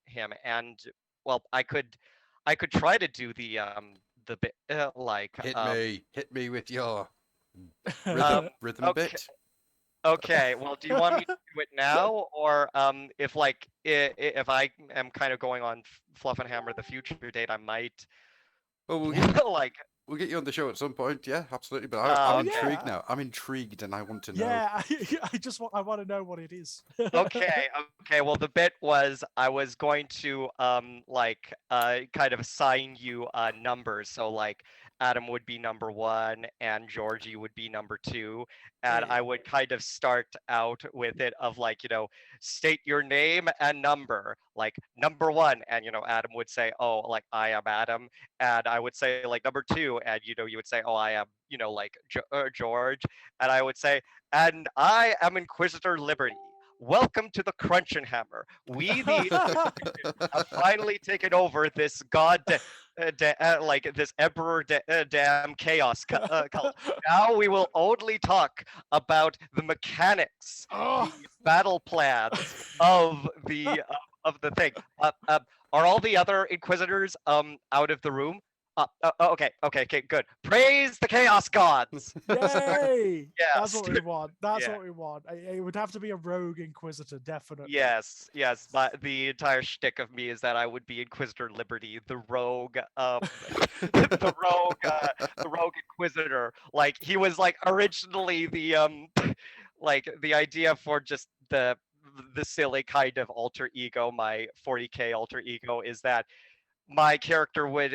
him, and well, I could try to do the bit Hit me with your um rhythm okay. bit. Okay, well, do you want me to do it now, or if like if I am kind of going on Fluff and Hammer the future date, I might Well, like. we'll get you on the show at some point. Yeah, absolutely. But Oh, I'm okay, intrigued Yeah, now. I'm intrigued, and I want to know. yeah. I want to know what it is. okay, okay. Well, the bit was I was going to kind of assign you numbers. So like Adam would be number one, and Georgie would be number two, and Hey. I would kind of start out with it of like state your name and number, like number one, and Adam would say, oh, like I am Adam, and I would say like number two, and you would say, oh, I am like George, and I would say, and I am Inquisitor Liberty. Welcome to the Crunch and Hammer. We, the have finally taken over this like this Emperor damn chaos cult. Now we will only talk about the mechanics, Oh. the battle plans of the thing. Are all the other Inquisitors out of the room? Okay, good. Praise the Chaos Gods. Yay! That's Yes. what we want. That's Yeah. what we want. It would have to be a rogue inquisitor, definitely. Yes, yes. The entire shtick of me is that I would be Inquisitor Liberty, the rogue, the rogue Inquisitor. Like he was like originally the like the idea for just the silly kind of alter ego, my 40k alter ego, is that my character would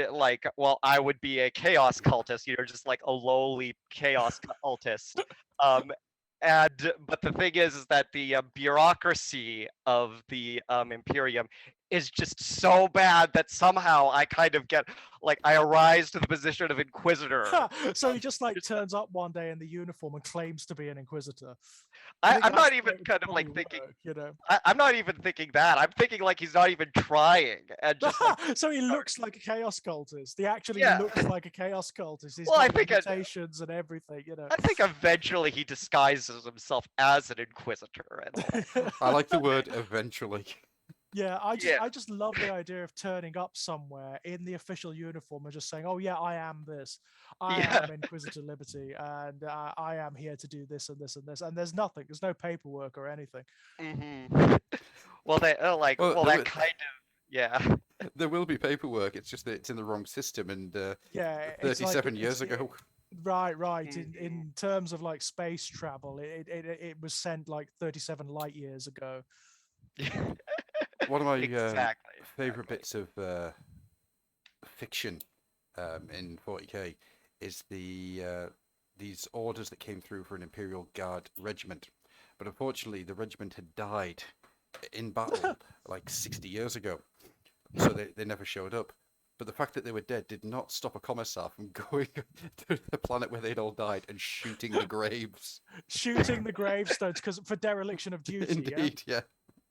I would be a chaos cultist, just like a lowly chaos cultist. Um, and but the thing is that the bureaucracy of the Imperium is just so bad that somehow I kind of get like I arise to the position of Inquisitor. So he just like turns up one day in the uniform and claims to be an Inquisitor. I'm not that's even the way it kind of probably like thinking. work, you know. I'm not even thinking that. I'm thinking like he's not even trying, and just like So he looks like a chaos cultist. He actually Yeah. looks like a chaos cultist. He's Well, I got think mutations and everything, you know. I think eventually he disguises himself as an Inquisitor and all. I like the word eventually. Yeah, Yeah. I just love the idea of turning up somewhere in the official uniform and just saying, "Oh yeah, I am this. I Yeah. am Inquisitor Liberty, and I am here to do this and this and this." And there's nothing. There's no paperwork or anything. Hmm. Well, they like Well, well there that wa- kind of yeah. There will be paperwork. It's just that it's in the wrong system. And Yeah, it's like 37 years ago. right. Mhm. In terms of like space travel, it was sent like 37 light years ago. One of my Exactly. favorite exactly. bits of fiction in 40k is these orders that came through for an Imperial Guard regiment, but unfortunately the regiment had died in battle like 60 years ago, so they never showed up. But the fact that they were dead did not stop a commissar from going to the planet where they'd all died and shooting the graves. Shooting the gravestones because for dereliction of duty. Indeed, yeah.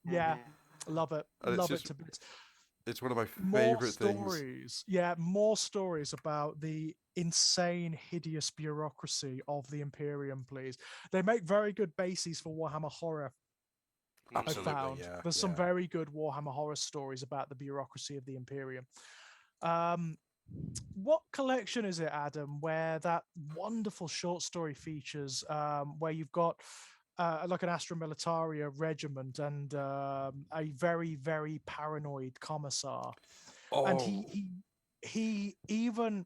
Yeah, Mhm. love it. And it's Love it just to bits. it's one of my More favorite things. stories. Yeah, more stories about the insane, hideous bureaucracy of the Imperium, please. They make very good bases for Warhammer Horror. I've Absolutely, found yeah. there's some yeah. very good Warhammer Horror stories about the bureaucracy of the Imperium. Um, what collection is it, Adam, where that wonderful short story features, where you've got like an Astra Militaria regiment and a very, very paranoid commissar, and Oh, he even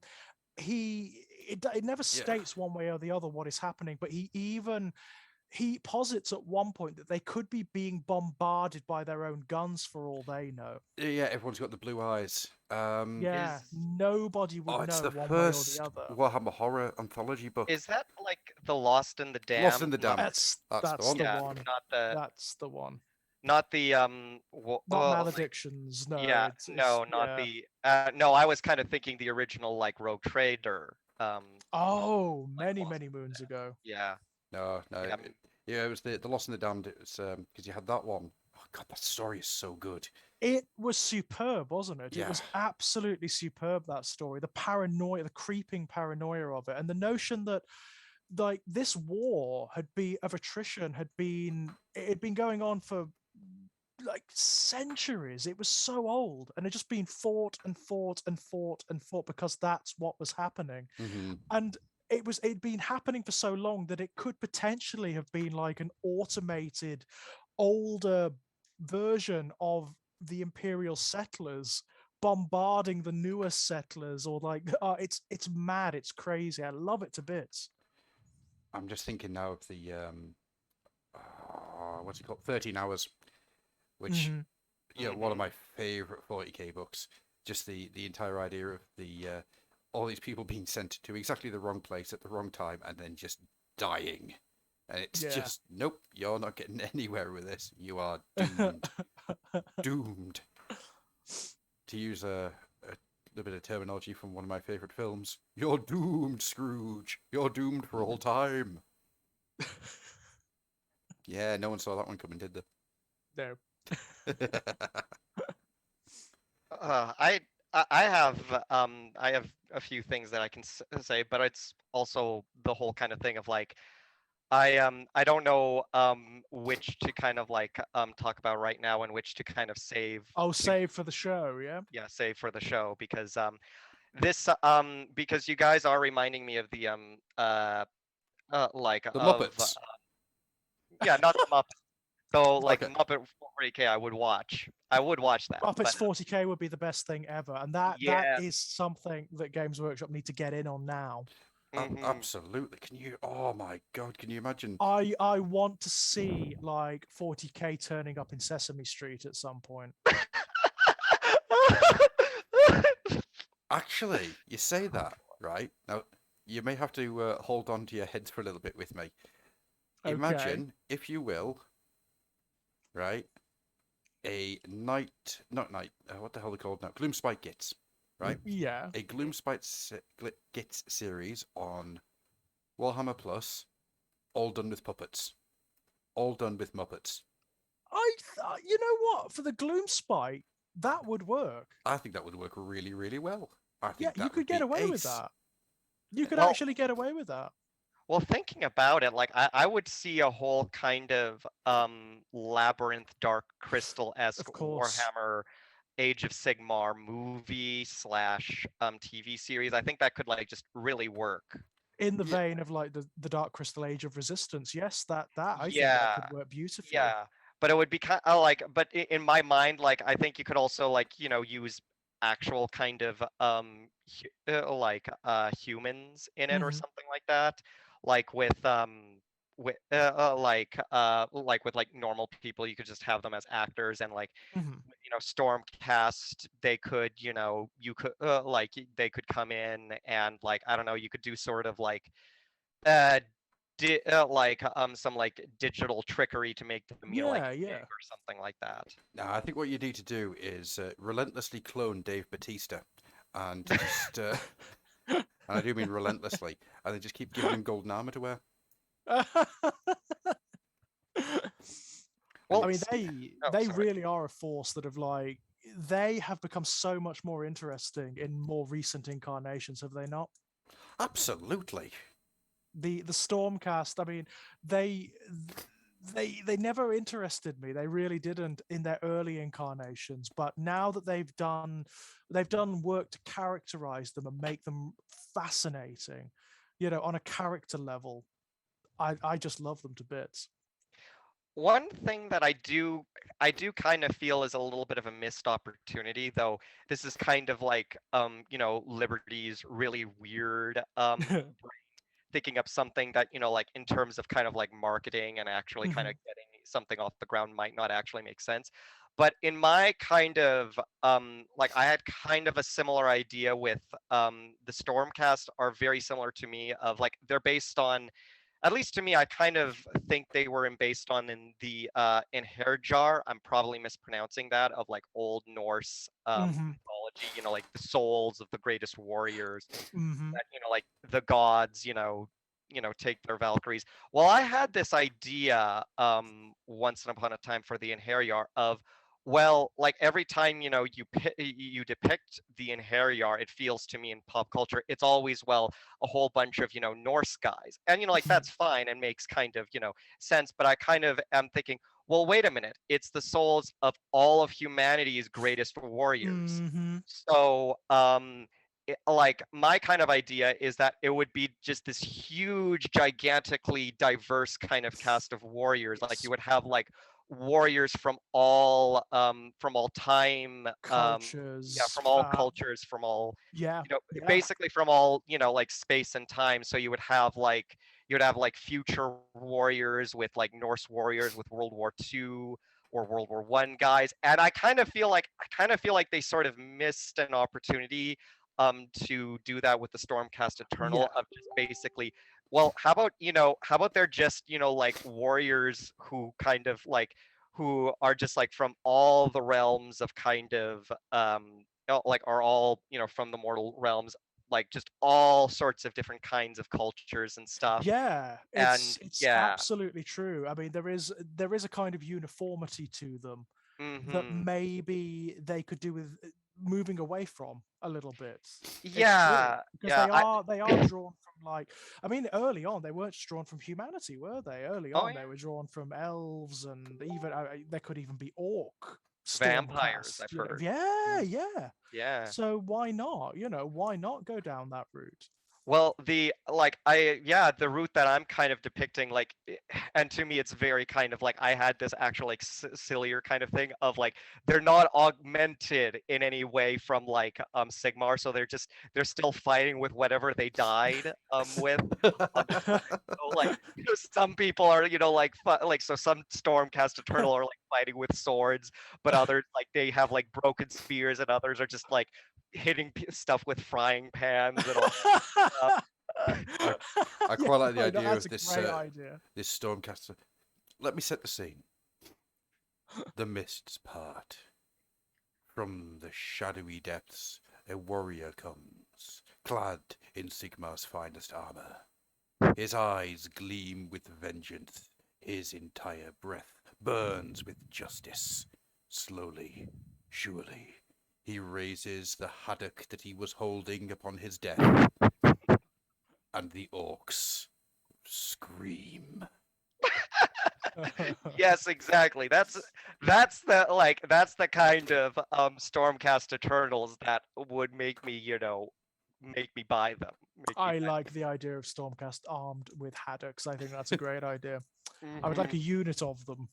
it never yeah. states one way or the other what is happening, but he posits at one point that they could be being bombarded by their own guns for all they know. Yeah, everyone's got the blue eyes. Yeah, Is nobody would It's know the one way or first the other. Warhammer Horror anthology book. is that like the Lost in the Dam? Lost in the Dam. That's That's the that's one. the Yeah, one. not the That's the one. not the Not maledictions. No. yeah, it's no, not yeah. the no, I was kind of thinking the original like Rogue Trader. Oh, like many Lost many moons ago. Yeah. No, Yeah. it was the Lost in the Damned. It was because you had that one. Oh God, that story is so good. It was superb, wasn't it? It was Yeah. absolutely superb, that story. The paranoia, the creeping paranoia of it, and the notion that like this war had been of attrition it had been going on for like centuries. It was so old and it just been fought and fought and fought and fought because that's what was happening. hmm And it'd been happening for so long that it could potentially have been like an automated older version of the imperial settlers bombarding the newer settlers, or like it's mad, it's crazy. I love it to bits. I'm just thinking now of the what's it called? 13 Hours, which Mhm. one of Mhm. my favorite 40k books. Just the entire idea of the all these people being sent to exactly the wrong place at the wrong time and then just dying. And it's Yeah. just, nope, you're not getting anywhere with this. You are doomed. Doomed. To use a little bit of terminology from one of my favorite films, you're doomed, Scrooge. You're doomed for all time. Yeah, no one saw that one coming, did No. they? I have a few things that I can say, but it's also the whole kind of thing of like I don't know which to kind of like talk about right now and which to kind of save Oh, to save for the show, yeah. yeah, save for the show because this because you guys are reminding me of the like The of Muppets. yeah, not the Muppets. So like Okay. Muppet 40K I would watch. I would watch that. Muppets But 40k would be the best thing ever, and that yeah. is something that Games Workshop need to get in on now. Mhm. Absolutely. Can you? Oh my God! Can you imagine? I want to see like 40k turning up in Sesame Street at some point. Actually, you say that, right? Now, you may have to hold on to your heads for a little bit with me. Okay. Imagine, if you will, right? a what the hell are they called now? Gloomspite Gits, right? Yeah. A Gits series on Warhammer Plus, all done with puppets, all done with Muppets. You know what? For the Gloomspite, that would work. I think that would work really, really well. I think Yeah, that you could would get be away with ace. that. You could Well- actually get away with that. Well, thinking about it, like I would see a whole kind of Labyrinth Dark Crystal-esque Of course. Warhammer Age of Sigmar movie slash TV series. I think that could like just really work. In the Yeah. vein of like the Dark Crystal Age of Resistance. Yes, that I think that Yeah, could work beautifully. Yeah, but it would be kind of like, but in my mind, like I think you could also like use actual kind of humans in it or Mhm. something like that, like with with like normal people, you could just have them as actors and like Mhm. Stormcast, they could you could they could come in and like I don't know, you could do sort of like uh some like digital trickery to make them like Yeah, big yeah. or something like that. Now, I think what you need to do is relentlessly clone Dave Batista, and just, and I do mean relentlessly, and then just keep giving him golden armor to wear. Well, I mean, s- they sorry. really are a force that have like they have become so much more interesting in more recent incarnations, have they not? Absolutely. The Stormcast, I mean, they they never interested me. They really didn't in their early incarnations, but now that they've done work to characterize them and make them fascinating, on a character level, I just love them to bits. One thing that I do kind of feel is a little bit of a missed opportunity, though this is kind of like Liberty's really weird thinking up something that like in terms of kind of like marketing and actually kind of getting something off the ground might not actually make sense. But in my kind of like I had kind of a similar idea with the Stormcast are very similar to me of like they're based on, at least to me, I kind of think they were based on in the Inherjar. I'm probably mispronouncing that, of like Old Norse mythology, like the souls of the greatest warriors Hmm. that like the gods take their Valkyries. Well, I had this idea once upon a time for the Inheriar of, well, like every time you depict the Inheriar, it feels to me in pop culture it's always, well, a whole bunch of Norse guys, and like that's fine and makes kind of sense, but I kind of am thinking, well, wait a minute, it's the souls of all of humanity's greatest warriors. Hmm. So like my kind of idea is that it would be just this huge, gigantically diverse kind of cast of warriors. Like you would have like warriors from all time, Cultures. yeah, from all cultures, from all Yeah. Yeah. basically from all like space and time. So you would have like future warriors with like Norse warriors with World War II or World War I guys, and I kind of feel like they sort of missed an opportunity to do that with the Stormcast Eternal, Yeah. of just basically, well, how about they're just like warriors who kind of like who are just like from all the realms of kind of like are all from the mortal realms, like just all sorts of different kinds of cultures and stuff. Yeah, And it's yeah. absolutely true. I mean, there is a kind of uniformity to them that Hmm. maybe they could do with moving away from a little bit. It's true, Yeah, because yeah. they are drawn from like, I mean, early on they weren't just drawn from humanity, were they? Early Oh on yeah, they were drawn from elves, and even there could even be orc vampires, Stormcast. I've heard. Yeah, yeah. Yeah. So why not? Why not go down that route? Well, the the route that I'm kind of depicting, like, and to me, it's very kind of like I had this actual like sillier kind of thing of like they're not augmented in any way from like Sigmar, so they're still fighting with whatever they died with. So like some people are like so some Stormcast Eternal are like fighting with swords, but others like they have like broken spears, and others are just like hitting stuff with frying pans and all. I quite like the no, idea that's of this a great idea. this Stormcaster. Let me set the scene. The mists part. From the shadowy depths, a warrior comes, clad in Sigmar's finest armor. His eyes gleam with vengeance. His entire breath burns with justice. Slowly, surely, he raises the haddock that he was holding upon his death. And the orcs scream. Yes, exactly. That's the kind of Stormcast Eternals that would make me, make me buy them. Make me I buy like the idea of Stormcast armed with haddocks. I think that's a great idea. I would like a Mhm. unit of them.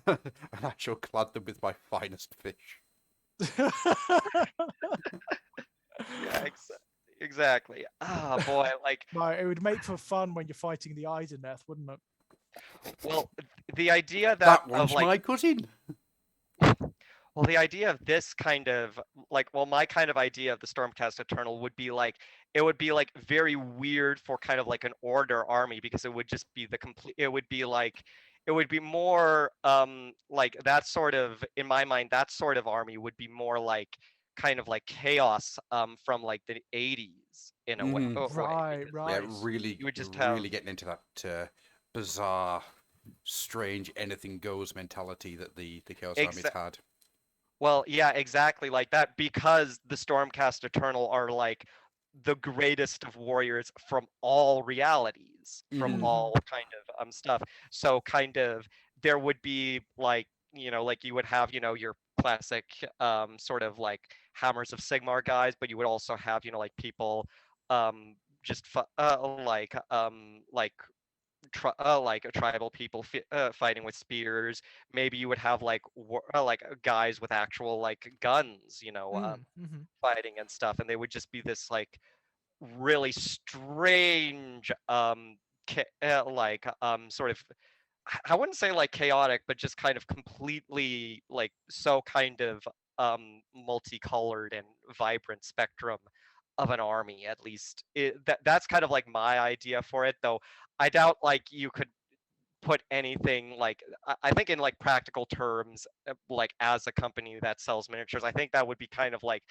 And I shall clad them with my finest fish. Yeah, exactly. Ah, boy, like, Right, it would make for fun when you're fighting the Ideneth, wouldn't it? well, the idea That of one's like, my cousin. well, the idea of this kind of my kind of idea of the Stormcast Eternal would be like, it would be like very weird for kind of like an order army, because it would just be the complete, it would be like, it would be more like that sort of, in my mind, that sort of army would be more like kind of like chaos from like the 80s in a way, Mhm. Right, because, Yeah, right. really, you would just have, really getting into that bizarre, strange, anything goes mentality that the Chaos Armies Exa- had. well, yeah, exactly like that, because the Stormcast Eternal are like the greatest of warriors from all realities, from Mhm. all kind of stuff. So kind of there would be like, like you would have, your classic sort of like Hammers of Sigmar guys, but you would also have, like people just like a tribal people fighting with spears. Maybe you would have like guys with actual like guns, Mm-hmm. fighting and stuff, and they would just be this like really strange sort of, I wouldn't say like chaotic, but just kind of completely like so kind of multicolored and vibrant spectrum of an army. At least that's kind of like my idea for it, though I doubt like you could put anything like, I think in like practical terms, like as a company that sells miniatures, I think that would be kind of like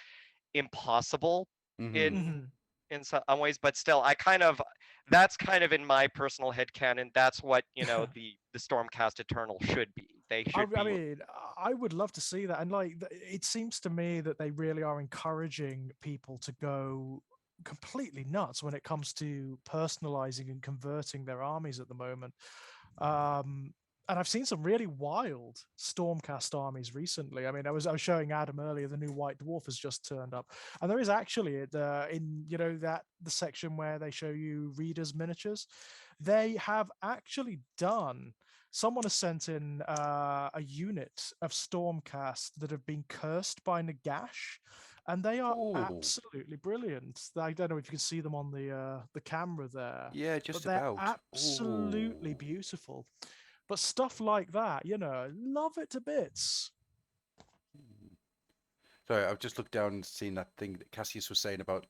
impossible Mhm. in some ways, but still, I kind of, that's kind of in my personal headcanon, that's what, the Stormcast Eternal should be. They I, should I be. mean, I would love to see that, and like, it seems to me that they really are encouraging people to go completely nuts when it comes to personalizing and converting their armies at the moment. And I've seen some really wild Stormcast armies recently. I mean, I was showing Adam earlier, the new White Dwarf has just turned up, and there is actually in that the section where they show you readers' miniatures, they have actually done. Someone has sent in a unit of Stormcast that have been cursed by Nagash, and they are Ooh. absolutely brilliant. I don't know if you can see them on the camera there, Yeah, but just they're about. absolutely Ooh. beautiful. But stuff like that, love it to bits. Sorry, I've just looked down and seen that thing that Cassius was saying about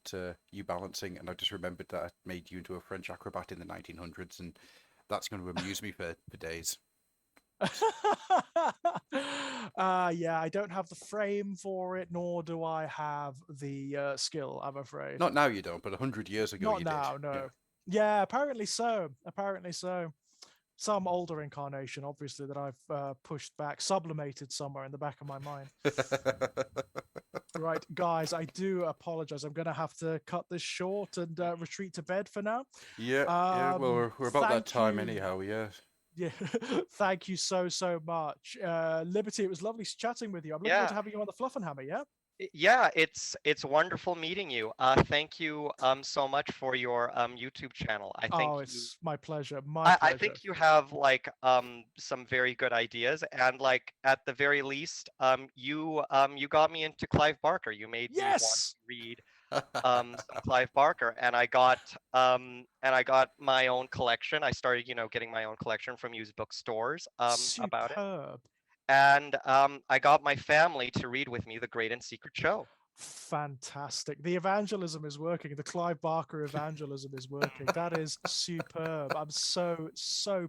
you balancing, and I just remembered that I made you into a French acrobat in the 1900s, and that's going to amuse me for days. Yeah, I don't have the frame for it, nor do I have the skill, I'm afraid. Not now you don't, but 100 years ago Not you now, did. no. Yeah, apparently so. Apparently so. Some older incarnation, obviously, that I've pushed back, sublimated somewhere in the back of my mind. Yeah. Right, guys, I do apologize. I'm going to have to cut this short and retreat to bed for now. Yeah. Well, we're about that Thank time you. anyhow. Yeah. Yeah, thank you so much, Liberty. It was lovely chatting with you. I'm looking forward Yeah. to having you on the Fluff and Hammer. Yeah. Yeah, it's wonderful meeting you. Thank you so much for your YouTube channel. I think Oh, you it's my pleasure. I think you have like some very good ideas, and like at the very least you got me into Clive Barker. You made me want Yes. to read some Clive Barker, and I got my own collection. I started, getting my own collection from used bookstores about it. Superb. And I got my family to read with me The Great and Secret Show. Fantastic. The evangelism is working. The Clive Barker evangelism is working. That is superb. I'm so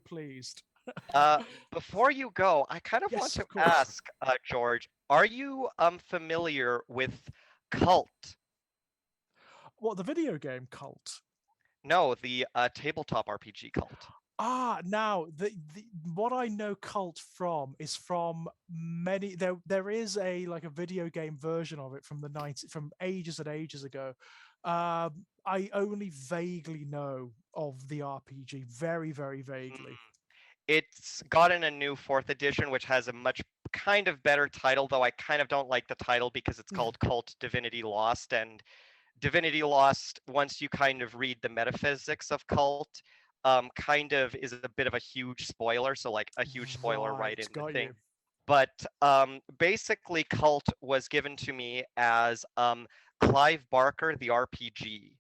pleased. Before you go, I kind of want Yes, to of course. ask, George, are you familiar with Cult? What, the video game Cult? No, the tabletop RPG Cult. Now the what I know Cult from is from many. There is a like a video game version of it from the 90s, from ages and ages ago. I only vaguely know of the RPG, very very vaguely. It's gotten a new 4th edition, which has a much kind of better title, though I kind of don't like the title because it's called Cult Divinity Lost, and Divinity Lost, once you kind of read the metaphysics of Cult, kind of is a bit of a huge spoiler, so like a huge spoiler right in the got thing. you. But basically, Cult was given to me as Clive Barker, the RPG.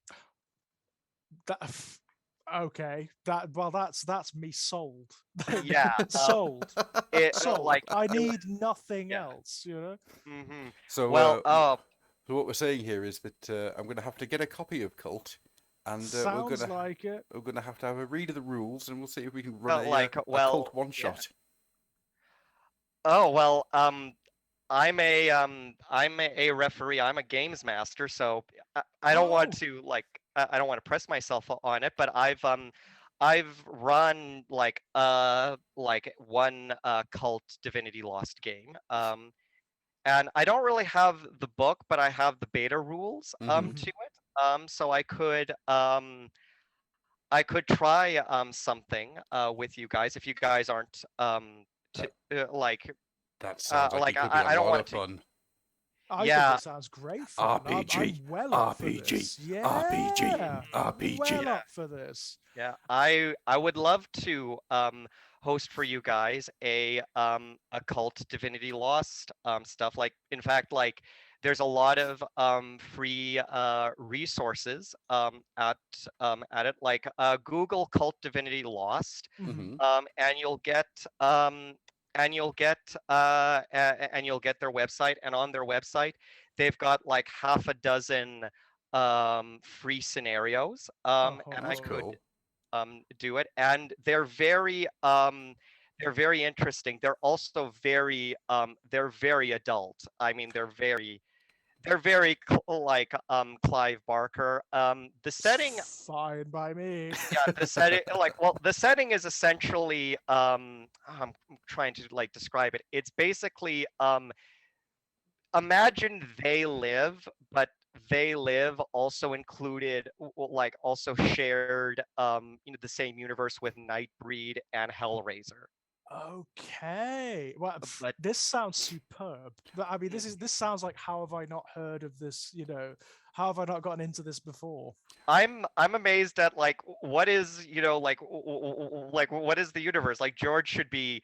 Okay, that's me sold. Yeah, Sold. it Sold. like I it need nothing yeah. else, you know. So, Well, so what we're saying here is that I'm going to have to get a copy of Cult, and Sounds like it. we're going to have a read of the rules, and we'll see if we can run like, a well, Cult one yeah. shot. Oh well, I'm a referee. I'm a games master, so I don't want Oh. to like I don't want to press myself on it. But I've run like one Cult Divinity Lost game. And I don't really have the book, but I have the beta rules Mhm. to it. So I could try something with you guys if you guys aren't like That sounds like it could be I a don't lot want of to. fun. I Yeah. think it sounds great fun. I'm well up for RPG, this. Yeah. RPG. Well up for this. Yeah, I would love to host for you guys a Cult Divinity Lost stuff. Like, in fact, like there's a lot of free resources at it. Like Google Cult Divinity Lost, Mhm. and you'll get and you'll get and you'll get their website. And on their website, they've got like half a dozen free scenarios, and I That's could cool. do it, and they're very interesting. They're also they're very adult. I mean, they're very like Clive Barker. The setting, Fine by me. yeah, the setting, like, well, the setting is essentially I'm trying to like describe it. It's basically imagine They Live, but They Live also included like also shared the same universe with Nightbreed and Hellraiser. Okay. Well, But this sounds superb. I mean, this sounds like, how have I not heard of this? You know, how have I not gotten into this before? I'm amazed at like what is like like what is the universe? Like George should be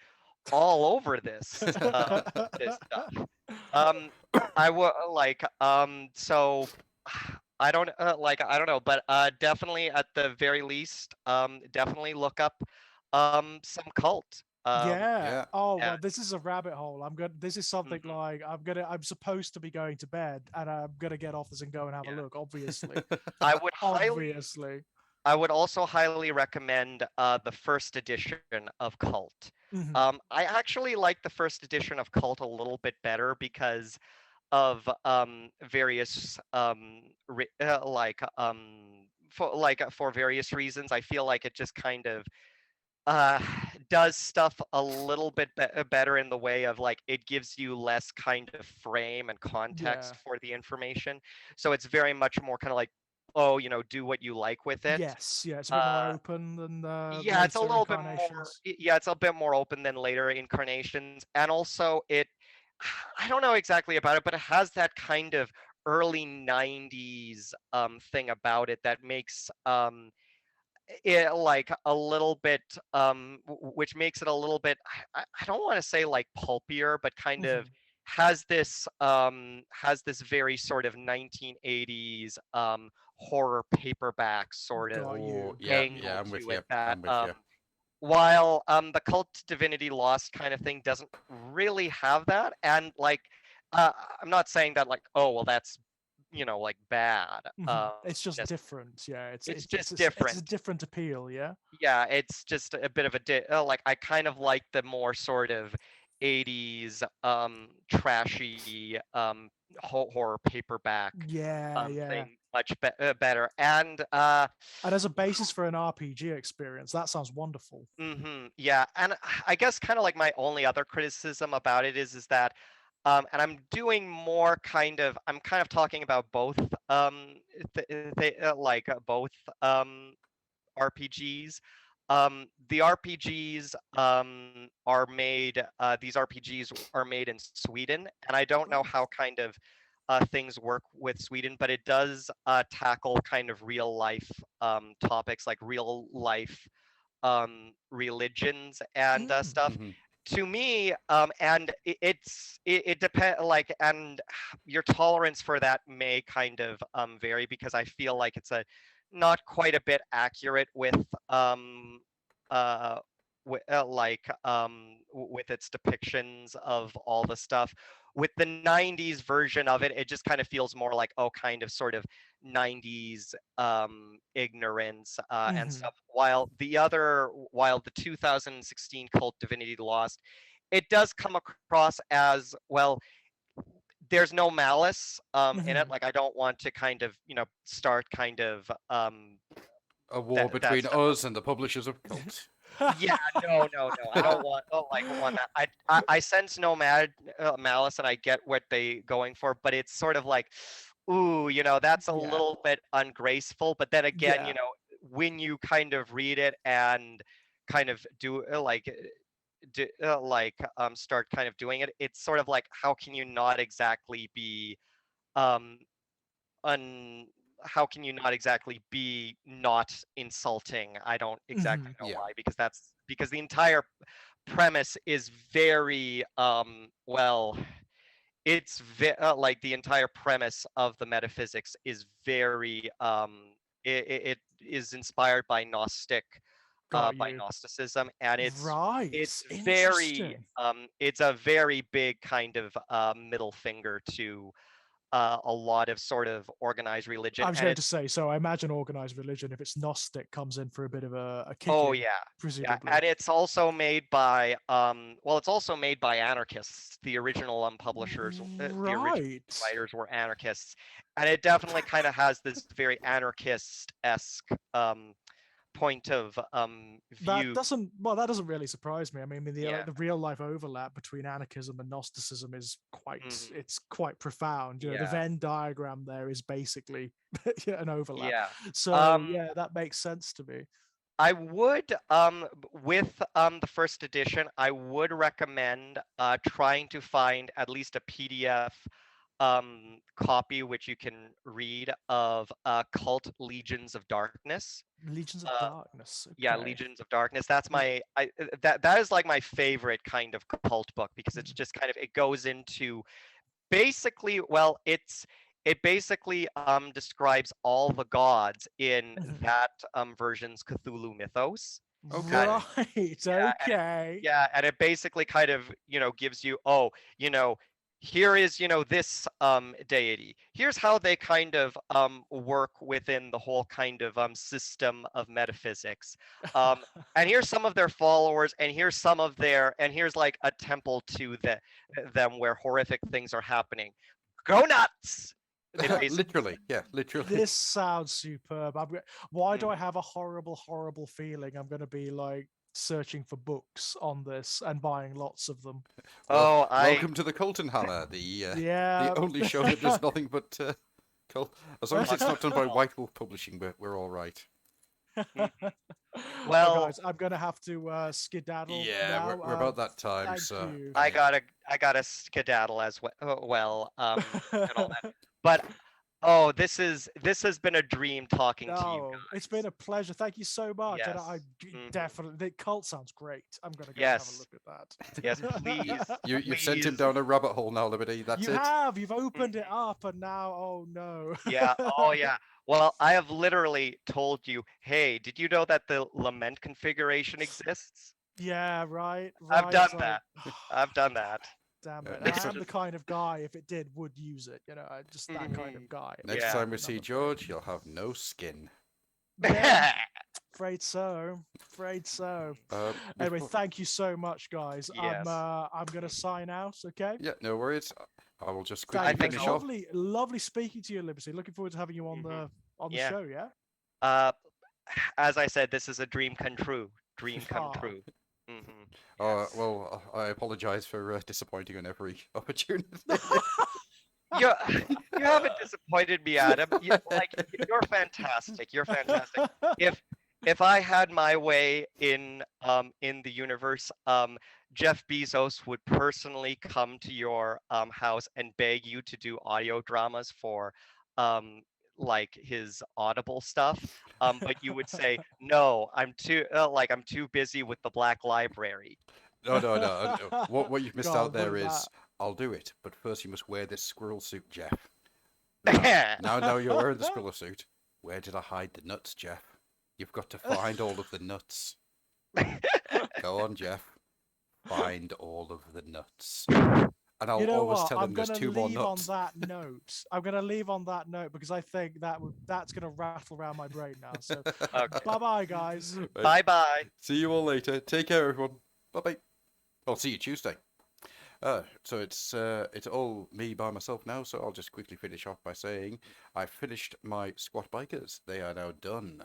all over this this stuff. I would like so I don't I don't know, but definitely at the very least definitely look up some Cult. Yeah. Oh yeah. well, this is a rabbit hole. This is something like I'm supposed to be going to bed, and I'm gonna get off this and go and have a look. Obviously. I would Obviously. I would also highly recommend the first edition of Cult. Mhm. I actually like the first edition of Cult a little bit better because of various for various reasons. I feel like it just kind of does stuff a little bit better in the way of like it gives you less kind of frame and context Yeah. for the information. So it's very much more kind of like, oh, do what you like with it. Yes. Yeah. It's a bit more open than Yeah, it's a later little bit more. incarnations. Yeah, it's a bit more open than later incarnations, and also it. I don't know exactly about it, but it has that kind of early '90s thing about it that makes it like a little bit which makes it a little bit I don't want to say like pulpier, but kind of Mhm. has this very sort of 1980s horror paperback sort of Got you. Yeah, angle I'm with to it you. that I'm with you. while the Cult Divinity Lost kind of thing doesn't really have that. And like I'm not saying that like, oh well, that's like bad. It's just nec- different. Yeah, it's it's just it's a different. different appeal. Yeah. Yeah, it's just a bit of a like I kind of like the more sort of 80s trashy horror paperback Yeah, yeah. thing much better. And And as a basis for an RPG experience, that sounds wonderful. yeah, and I guess kind of like my only other criticism about it is that and I'm kind of talking about both both RPGs. The RPGs are made. These RPGs are made in Sweden, and I don't know how kind of things work with Sweden, but it does tackle kind of real life topics like real life religions and stuff. Mhm. To me, and it depends like and your tolerance for that may kind of vary because I feel like it's a not quite a bit accurate with uh with its depictions of all the stuff. With the 90s version of it, it just kind of feels more like kind of sort of 90s ignorance and Mhm. stuff. While the 2016 Cult Divinity Lost, it does come across as well. There's no malice in it. Mhm. Like I don't want to kind of start kind of A war that between stuff. us and the publishers of Cult. Yeah, no. I don't want that. I sense no malice, and I get what they going for, but it's sort of like, ooh, that's a Yeah. little bit ungraceful. But then again, Yeah. when you kind of read it and kind of do start kind of doing it, it's sort of like, how can you not exactly be um un how can you not exactly be not insulting? I don't exactly Mhm. know Yeah. why, because the entire premise is very like the entire premise of the metaphysics is very it is inspired by Got you. Gnosticism, and Right. it's very Interesting. it's a very big kind of middle finger to a lot of sort of organized religion, I was and going to it's say, so I imagine organized religion, if it's Gnostic, comes in for a bit of a kick oh in, yeah, yeah, presumably. and it's also made by it's also made by anarchists. The original publishers, the original Right. writers were anarchists, and it definitely kind of has this very anarchist-esque point of That view. doesn't really surprise me. I mean, the Yeah. like the real life overlap between anarchism and Gnosticism is Mhm. it's quite profound. The Yeah. Venn diagram there is basically an overlap. Yeah. So Um, yeah, that makes sense to me. I would, with the first edition, I would recommend trying to find at least a PDF copy which you can read of Cult Legions of Darkness. Legions of Uh, Darkness. yeah, Okay. Legions of Darkness. That's Is- that is like my favorite kind of cult book because it's Mhm. just kind of it goes into basically it basically describes all the gods in Mhm. that version's Cthulhu mythos. And Okay. Right. yeah, Okay. and it basically kind of gives you, here is this deity. Here's how they kind of work within the whole kind of system of metaphysics. And here's some of their followers, and here's like a temple to them where horrific things are happening. Go nuts! It basically, Literally, yeah, literally. This sounds superb. Why do I Mhm. have a horrible feeling I'm going to be like searching for books on this and buying lots of them? Well, Oh, welcome to the Colton Hammer, the Yeah. only show that does nothing but cult. As long as it's not done by Well, White Wolf Publishing, we're all right. mhm. Well, Well, guys, I'm going to have to skedaddle Yeah, now. we're about that time, Thank so you. I mean, I gotta skedaddle as well, and all that. But oh, this has been a dream talking to you No, it's been guys. a pleasure. Thank you so much. And Yes. Mhm. definitely, the cult sounds great. I'm going to go and have a Yes. look at Yes, please. that. you've sent him Please. down a rabbit hole now, Liberty. That's You it. have. You've opened it Mhm. up, and now, oh no. Yeah. Oh, yeah. Well, I have literally told you, hey, did you know that the lament configuration exists? Yeah, right, I've right. done So, that. I've done that. damn it. And next I am time- the kind of guy, if it did, would use it. You know, I'm just that kind of Mhm. guy. Next Yeah. time we see George, you'll have no skin. Yeah, afraid so. Afraid so. Anyway, Before- thank you so much, guys. Yes. I'm gonna sign out. Okay. Yeah, no worries. I will just Thank quickly you. think finish I'll- off. Lovely speaking to you, Liberty. Looking forward to having you on Mhm. the Yeah. show. Yeah. As I said, this is a dream come true. Dream come Aw. true. hmm Well, I apologize for disappointing on every opportunity. You you haven't disappointed me, Adam. You're fantastic. You're fantastic. If I had my way in the universe, Jeff Bezos would personally come to your house and beg you to do audio dramas for like his Audible stuff. But you would say, no, I'm too busy with the Black Library. No. What you've missed God, out there look at is, I'll do it, but first you must wear this squirrel suit, Jeff. Yeah. Now you're wearing the squirrel suit. Where did I hide the nuts, Jeff? You've got to find all of the nuts. Go on, Jeff. Find all of the nuts. And I'll You know always what? tell I'm him there's gonna two more leave on nuts. that note. I'm gonna leave on that note because I think that's gonna rattle around my brain now. So Okay. bye bye, guys. Right. Bye bye. See you all later. Take care, everyone. Bye bye. I'll see you Tuesday. So it's all me by myself now. So I'll just quickly finish off by saying I finished my squat bikers. They are now done.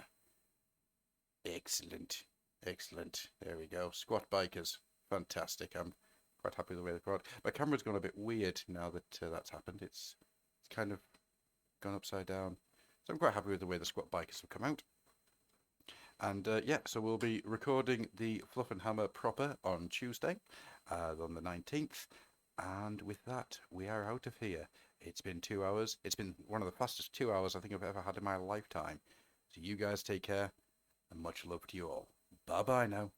Excellent. There we go. Squat bikers. Fantastic. I'm quite happy with the way they've gone. My camera's gone a bit weird now that that's happened. It's kind of gone upside down. So I'm quite happy with the way the squat bikers have come out. And yeah, so we'll be recording the Fluff and Hammer proper on Tuesday, on the 19th. And with that, we are out of here. It's been 2 hours. It's been one of the fastest 2 hours I think I've ever had in my lifetime. So you guys take care, and much love to you all. Bye-bye now.